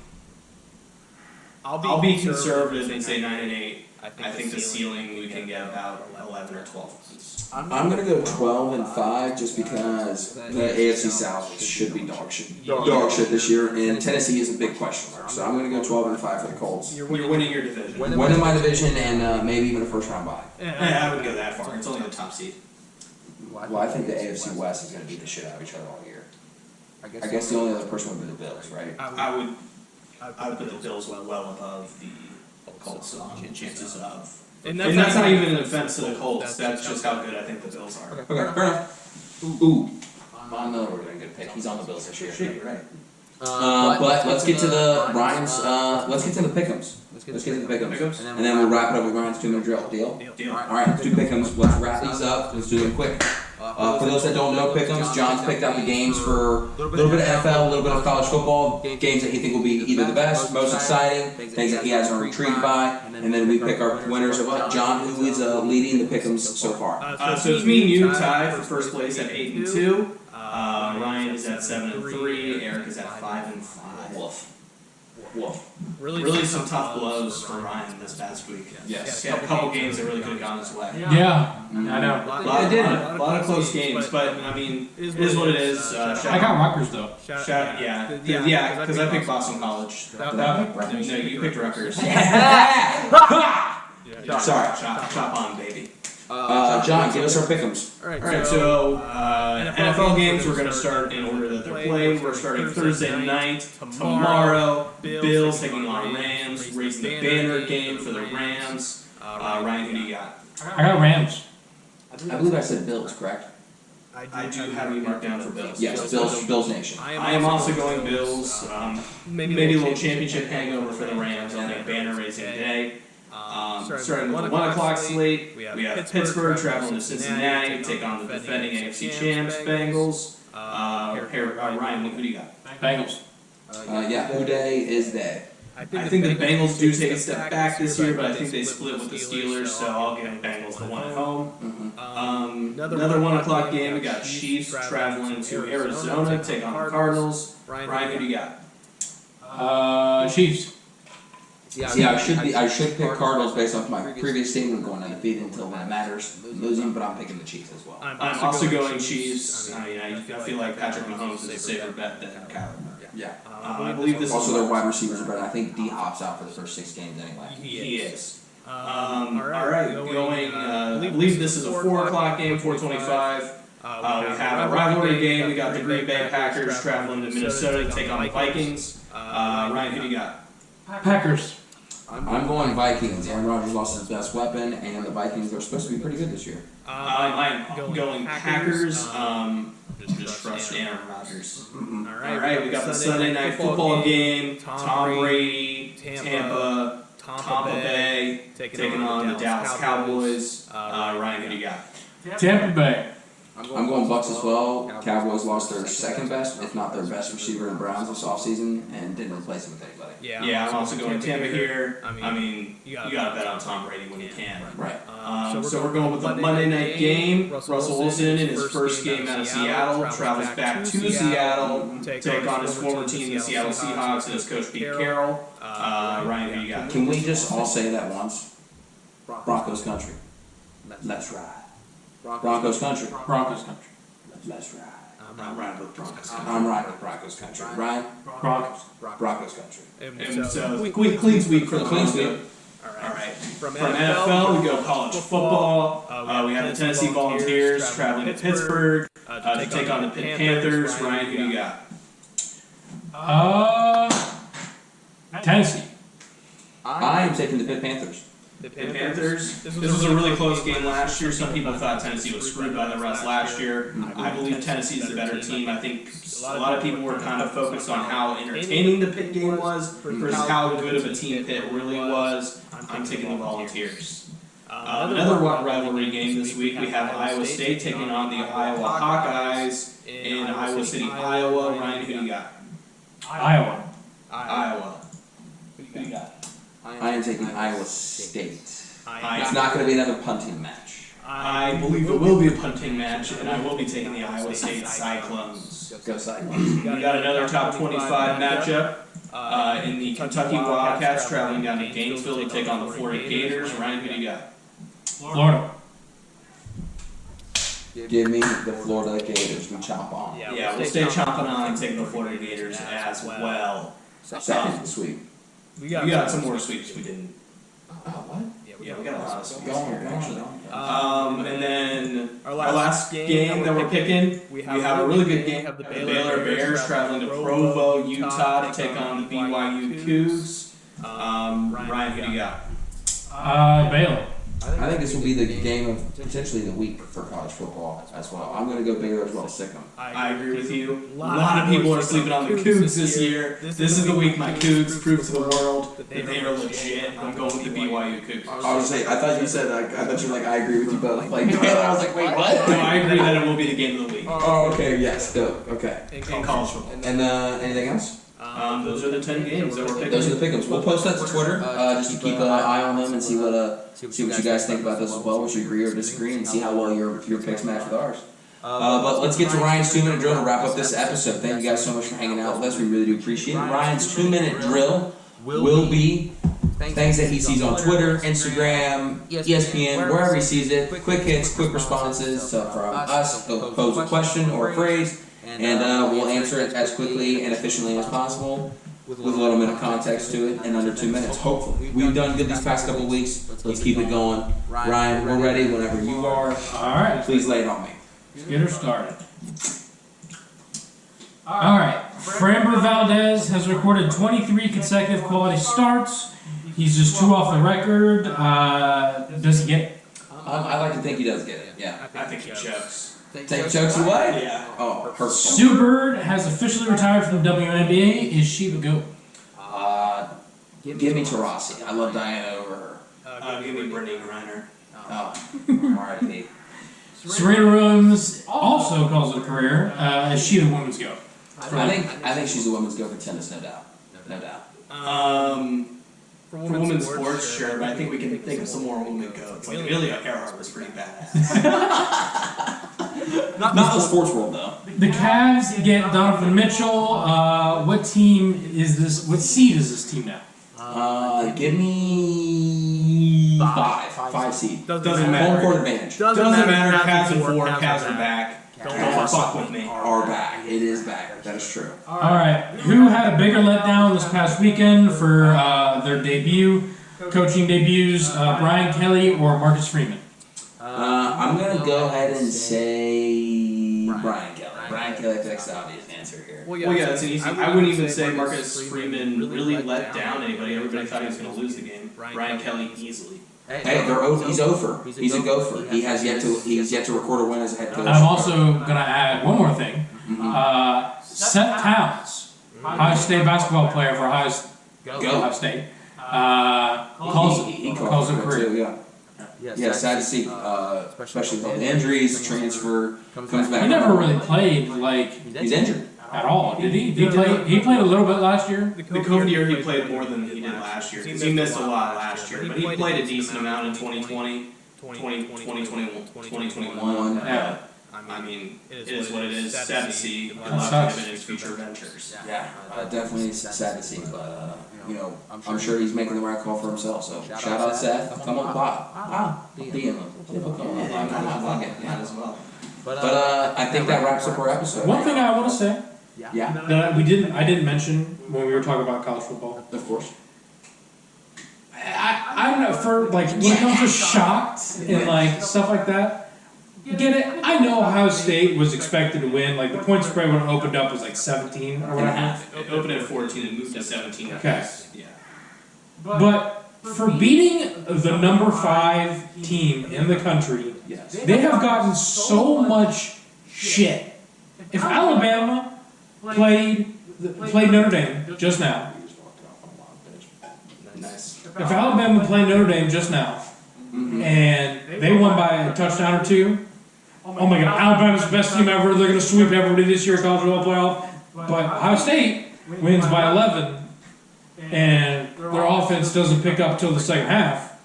be conservative and say 9 and 8. I think the ceiling we can get about 11 or 12. I'm gonna go 12 and 5 just because the AFC South should be dog shit this year, and Tennessee is a big question mark. So I'm gonna go 12 and 5 for the Colts. You're winning your division. Winning my division and maybe even a first round bye. Yeah, I wouldn't go that far. It's only the top seed. Well, I think the AFC West is gonna beat the shit out of each other all year. I guess the only other person would be the Bills, right? I would put the Bills well above the Colts on chances of. And that's not even an offense to the Colts. That's just how good I think the Bills are. Okay, fair enough. Ooh, another really good pick. He's on the Bills this year. Shit, you're right. But let's get to the Ryan's. Let's get to the pick'ems. Let's get to the pick'ems, and then we'll wrap it up with Ryan's 2-minute drill. Deal. Deal. All right, let's do pick'ems. Let's wrap these up. Let's do them quick. For those that don't know pick'ems, John's picked out the games for a little bit of NFL, a little bit of college football, games that he think will be either the best, most exciting, things that he has are intrigued by, and then we pick our winners of what? John, who is leading the pick'ems so far? So it's me and you tied for first place at 8-2. Ryan is at 7-3. Eric is at 5-5. Woof. Woof. Really some tough blows for Ryan this past week. Yes. He had a couple games that really could have gone his way. Yeah, I know. A lot of close games, but I mean, it is what it is. I got Rutgers though. Yeah, because I picked Boston College. No, you picked Rutgers. Sorry, chop on, baby. John, give us our pick'ems. Alright, so NFL games we're going to start in order that they're playing. We're starting Thursday night. Tomorrow, Bills taking on Rams, raising the banner game for the Rams. Ryan, who do you got? I got Rams. I believe I said Bills, correct? I do have you marked down for Bills. Yes, Bills Nation. I am also going Bills. Maybe a little championship hangover for the Rams on their banner raising day. Starting with the 1 o'clock slate, we have Pittsburgh traveling to Cincinnati to take on the defending AFC champs, Bengals. Ryan, who do you got? Bengals. Who day is they? I think the Bengals do take a step back this year, but I think they split with the Steelers, so I'll give Bengals the one at home. Another 1 o'clock game, we got Chiefs traveling to Arizona to take on the Cardinals. Ryan, who do you got? Chiefs. I should pick Cardinals based off my previous statement going undefeated until when it matters losing, but I'm picking the Chiefs as well. I'm also going Chiefs. I mean, I feel like Patrick Mahomes is a safer bet than Kyler. Yeah. I believe this also is their wide receivers are better. I think D Hop's out for the first 6 games anyway. He is. Alright, going. I believe this is a 4 o'clock game, 4:25. We have a rivalry game. We got the Green Bay Packers traveling to Minnesota to take on the Vikings. Ryan, who do you got? Packers. I'm going Vikings. Aaron Rodgers lost his best weapon, and the Vikings are supposed to be pretty good this year. I'm going Packers. Just trust Aaron Rodgers. Alright, we got the Sunday night football game. Tom Brady, Tampa Bay, taking on the Dallas Cowboys. Ryan, who do you got? Tampa Bay. I'm going Bucks as well. Cowboys lost their second best, if not their best receiver in Browns this offseason, and didn't replace him with anybody. Yeah, I'm also going Tampa here. I mean, you gotta bet on Tom Brady when you can. Right. So we're going with the Monday night game. Russell Wilson in his first game out of Seattle travels back to Seattle, take on his former team, the Seattle Seahawks, and his coach Pete Carroll. Ryan, who you got? Can we just all say that once? Broncos country. Let's ride. Broncos country. Broncos country. Let's ride. I'm riding with Broncos country. I'm riding with Broncos country. Ryan? Broncos. Broncos country. And so, clean sweep for the clean sweep. Alright. From NFL, we go college football. We have the Tennessee Volunteers traveling to Pittsburgh to take on the Pitt Panthers. Ryan, who do you got? Tennessee. I am taking the Pitt Panthers. The Panthers. This was a really close game last year. Some people thought Tennessee was screwed by the rest last year. I believe Tennessee is the better team. I think a lot of people were kind of focused on how entertaining the Pitt game was versus how good of a team Pitt really was. I'm taking the Volunteers. Another rivalry game this week. We have Iowa State taking on the Iowa Hawkeyes in Iowa City, Iowa. Ryan, who do you got? Iowa. Who do you got? I am taking Iowa State. It's not going to be another punting match. I believe it will be a punting match, and I will be taking the Iowa State Cyclones. Go Cyclones. We got another top 25 matchup in the Kentucky Wildcats traveling down to Gainesville to take on the Florida Gators. Ryan, who do you got? Florida. Give me the Florida Gators. We chomp on. Yeah, we'll stay chomping on and take the Florida Gators as well. Second sweep. We got some more sweeps we didn't. What? Yeah, we got a lot of sweeps. Go on, actually. And then our last game that we're picking, we have a really good game. The Baylor Bears traveling to Provo, Utah to take on the BYU Cougs. Ryan, who do you got? Baylor. I think this will be the game of potentially the week for college football as well. I'm going to go Baylor as well as Sikkim. I agree with you. A lot of people are sleeping on the Cougs this year. This is the week my Cougs prove to the world that they are legit. I'm going with the BYU Cougs. I was saying, I thought you said, I thought you were like, I agree with you both. Like, Baylor, I was like, wait, what? No, I agree that it will be the game of the week. Oh, okay, yes, dope, okay. In college football. And anything else? Those are the 10 games that we're picking. Those are the pick'ems. We'll post that to Twitter, just to keep an eye on them and see what you guys think about those as well, what you agree or disagree, and see how well your picks match with ours. But let's get to Ryan's 2-minute drill to wrap up this episode. Thank you guys so much for hanging out with us. We really do appreciate it. Ryan's 2-minute drill will be things that he sees on Twitter, Instagram, ESPN, wherever he sees it. Quick hits, quick responses from us. He'll pose a question or a phrase, and we'll answer it as quickly and efficiently as possible, with a little bit of context to it in under 2 minutes, hopefully. We've done good these past couple weeks. Let's keep it going. Ryan, we're ready whenever you are. Alright, Please lay it on me. let's get her started. Alright, Framber Valdez has recorded 23 consecutive quality starts. He's just 2 off the record. Does he get it? I like to think he does get it, yeah. I think he chokes. Take jokes away? Yeah. Oh, hurtful. Sue Bird has officially retired from the WNBA. Is she the GOAT? Give me Tarasi. I love Diana over her. Give me Brittany Griner. Oh, R.I.P. Serena Williams also calls it a career. Is she the women's GOAT? I think she's a women's go for tennis, no doubt. No doubt. For women's sports, sure, but I think we can think of some more women goats. Like Amelia Earhart was pretty badass. Not the sports world, though. The Cavs get Donovan Mitchell. What team is this? What seed is this team now? Give me 5 seed. Doesn't matter. Home court advantage. Doesn't matter. Cavs and 4. Cavs are back. Don't fuck with me. Are back. It is back. That is true. Alright, who had a bigger letdown this past weekend for their coaching debuts, Brian Kelly or Marcus Freeman? I'm going to go ahead and say Brian Kelly. Brian Kelly, I think that's the obvious answer here. Well, yeah, that's an easy. I wouldn't even say Marcus Freeman really let down anybody. Everybody thought he was going to lose the game. Brian Kelly easily. Hey, he's over. He's a gopher. He's yet to record a win as a head coach. I'm also going to add one more thing. Seth Towns, Ohio State basketball player for Ohio State, calls it a career. Too, yeah, sad to see, especially with the injuries, transfer, comes back. He never really played He's injured. At all, did he? He played a little bit last year. The COVID year, he played more than he did last year. Because he missed a lot last year, but he played a decent amount in 2020, 2021. Yeah. I mean, it is what it is. Sad to see. Good luck to him in his future ventures. Yeah, definitely sad to see, but I'm sure he's making the right call for himself. So shout out Seth. Come on, Bob. DM him. I get that as well. But I think that wraps up our episode. One thing I want to say. Yeah. That I didn't mention when we were talking about college football. Of course. I don't know, for when it comes to shocked and stuff like that. Get it? I know Ohio State was expected to win. The point spread when it opened up was 17 or whatever. It opened at 14 and moved to 17. Okay. Yeah. But for beating the number 5 team in the country, they have gotten so much shit. If Alabama played Notre Dame just now, if Alabama played Notre Dame just now, and they won by a touchdown or 2, oh my God, Alabama's the best team ever. They're going to sweep everybody this year, college football playoff. But Ohio State wins by 11, and their offense doesn't pick up till the second half.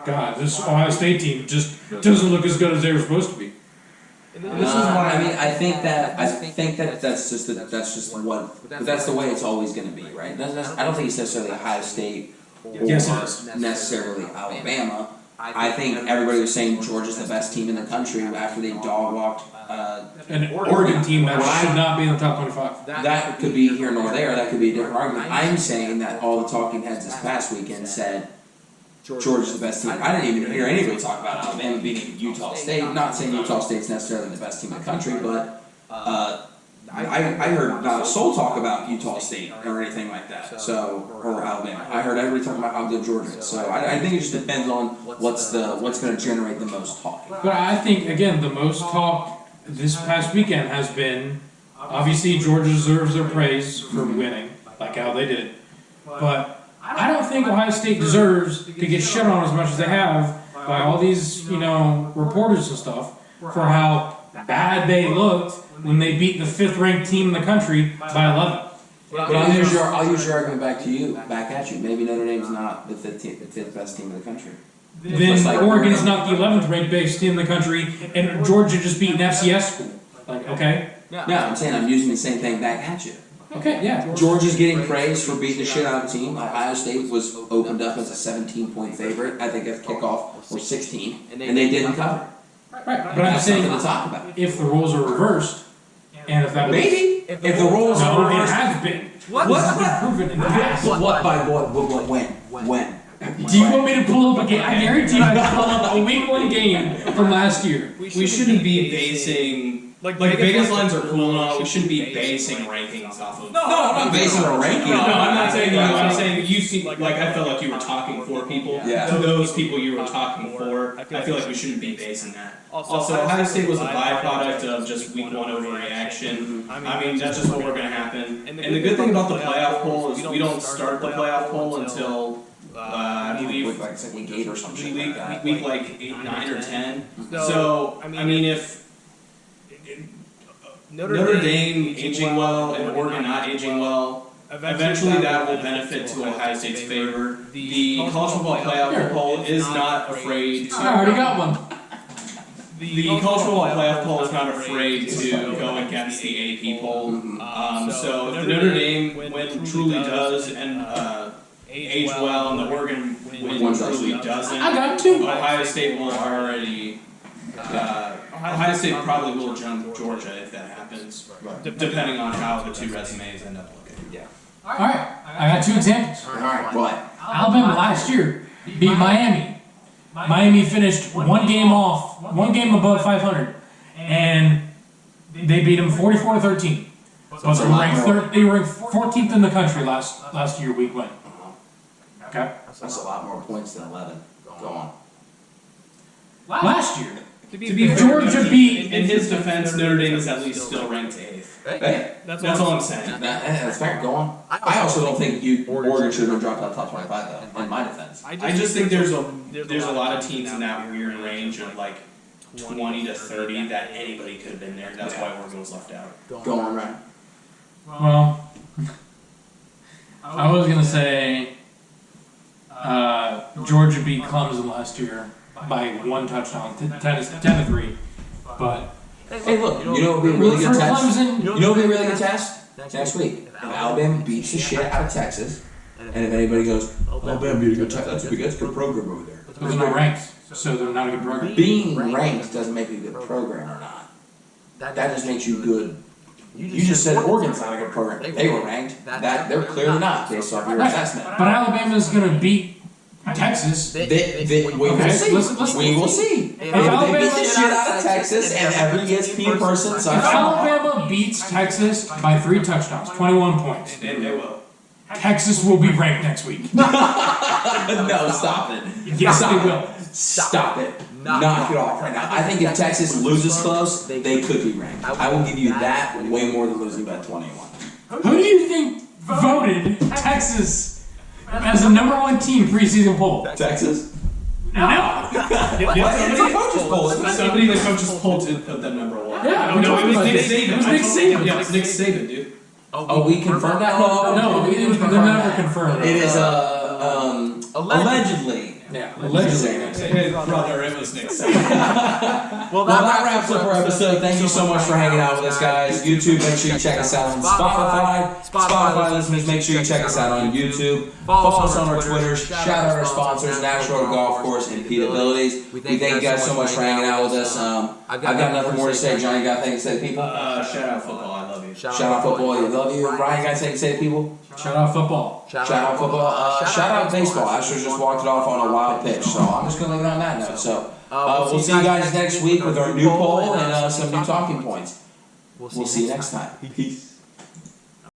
God, this Ohio State team just doesn't look as good as they were supposed to be. This is why I think that that's just but that's the way it's always going to be, right? I don't think it's necessarily Ohio State or necessarily Alabama. I think everybody was saying Georgia's the best team in the country after they dog walked an Oregon team that should not be in the top 25. That could be here nor there. That could be a different argument. I'm saying that all the talking heads this past weekend said Georgia's the best team. I didn't even hear anybody talk about Alabama beating Utah State. Not saying Utah State's necessarily the best team in the country, but I heard not a soul talk about Utah State or anything like that. So, or Alabama. I heard everybody talking about how good Georgia is. So I think it just depends on what's going to generate the most talk. But I think, again, the most talk this past weekend has been, obviously Georgia deserves their praise for winning, like how they did. But I don't think Ohio State deserves to get shit on as much as they have by all these, reporters and stuff for how bad they looked when they beat the 5th-ranked team in the country by 11. But I'll use your argument back at you. Maybe Notre Dame's not the fifth best team in the country. Then Oregon's not the 11th-ranked best team in the country, and Georgia just beat an FCS school. Like, okay? Yeah, I'm saying I'm using the same thing back at you. Okay, yeah. Georgia's getting praised for beating the shit out of the team. Ohio State was opened up as a 17-point favorite. I think at kickoff or 16, and they didn't cover. Right, but I'm That's saying something to talk about. if the roles are reversed, and if that Maybe if the roles are it reversed. has been. What? It's been proven in the past. What by what? When? Do you want me to pull up a game? I guarantee you I can pull up a week 1 game from last year. We shouldn't be basing, like Vegas lines are cool and all, we shouldn't be basing rankings off of. No, I'm not basing a ranking. No, I'm not saying that. I'm saying you seem like I felt like you were talking for people. Yeah. To those people you were talking for, I feel like we shouldn't be basing that. Also, Ohio State was a byproduct of just week 1 overreaction. I mean, that's just what we're going to happen. And the good thing about the playoff poll is we don't start the playoff poll until I believe like week 8 or something like that. week like 8, 9, or 10. So I mean, if Notre Dame aging well and Oregon not aging well, eventually that will benefit to Ohio State's favor. The college football playoff poll is not afraid to. I already got one. The college football playoff poll is not afraid to go against the AP poll. So if the Notre Dame win truly does and age well, and the Oregon win truly doesn't, I got 2. Ohio State will already. Ohio State probably will jump Georgia if that happens, depending on how the 2 resumes end up looking. Yeah. Alright, I got 2 examples. Alright, what? Alabama last year beat Miami. Miami finished 1 game off, 1 game above 500, and they beat them 44-13. But they were ranked 14th in the country last year, week 1. Okay? That's a lot more points than 11. Go on. Last year, To be Georgia beat. In his defense, Notre Dame is at least still ranked 8th. Hey, That's all I'm saying. that's fair. Go on. I also don't think Oregon should have dropped out of top 25 though. In my defense, I just think there's a lot of teams in that weird range of like 20 to 30 that anybody could have been there. That's why Oregon was left out. go on, Ryan. Well, I was gonna say Georgia beat Clemson last year by 1 touchdown, 10-3. But Hey, look, you know what would be a really for good test? Clemson, You know what would be a really good test? Next week. If Alabama beats the shit out of Texas, and if anybody goes, Alabama beat a good Texas, that's a good program over there. they're not ranked, so they're not a good program. Being ranked doesn't make you a good program or not. That just makes you good. You just said Oregon's not a good program. They were ranked. They're clearly not based off your assessment. But Alabama's gonna beat Texas. We will see. Listen. We will see. If they beat the shit out of Texas and every ESPN person If sucks Alabama beats Texas by 3 touchdowns, 21 points, They will. Texas will be ranked next week. No, stop it. Yes, they will. Stop it. Knock it off right now. I think if Texas loses close, they could be ranked. I will give you that way more than losing by 21. Who do you think voted Texas as the #1 team preseason poll? Texas? No. It's a coach's poll. Somebody in the coaches poll did put them #1. Yeah, No, it was Nick It Saban. was Nick Saban. Yeah, it was Nick Saban, dude. Oh, we confirmed that? No, they're never confirmed. It is allegedly. Yeah, Allegedly. Hey, brother, it was Nick Saban. Well, that wraps up our episode. Thank you so much for hanging out with us, guys. YouTube, make sure you check us out on Spotify. Spotify listeners, make sure you check us out on YouTube. Follow us on our Twitters. Shout out our sponsors, Natural Golf Course and Pete Abilities. We thank you guys so much for hanging out with us. I've got nothing more to say. John, you got anything to say to people? Shout out football, I love you. Shout out football, I love you. Brian, you got anything to say to people? Shout out football. Shout out football. Shout out baseball. Asher just walked it off on a wild pitch, so I'm just going to leave it on that note. So we'll see you guys next week with our new poll and some new talking points. We'll see you next time. Peace.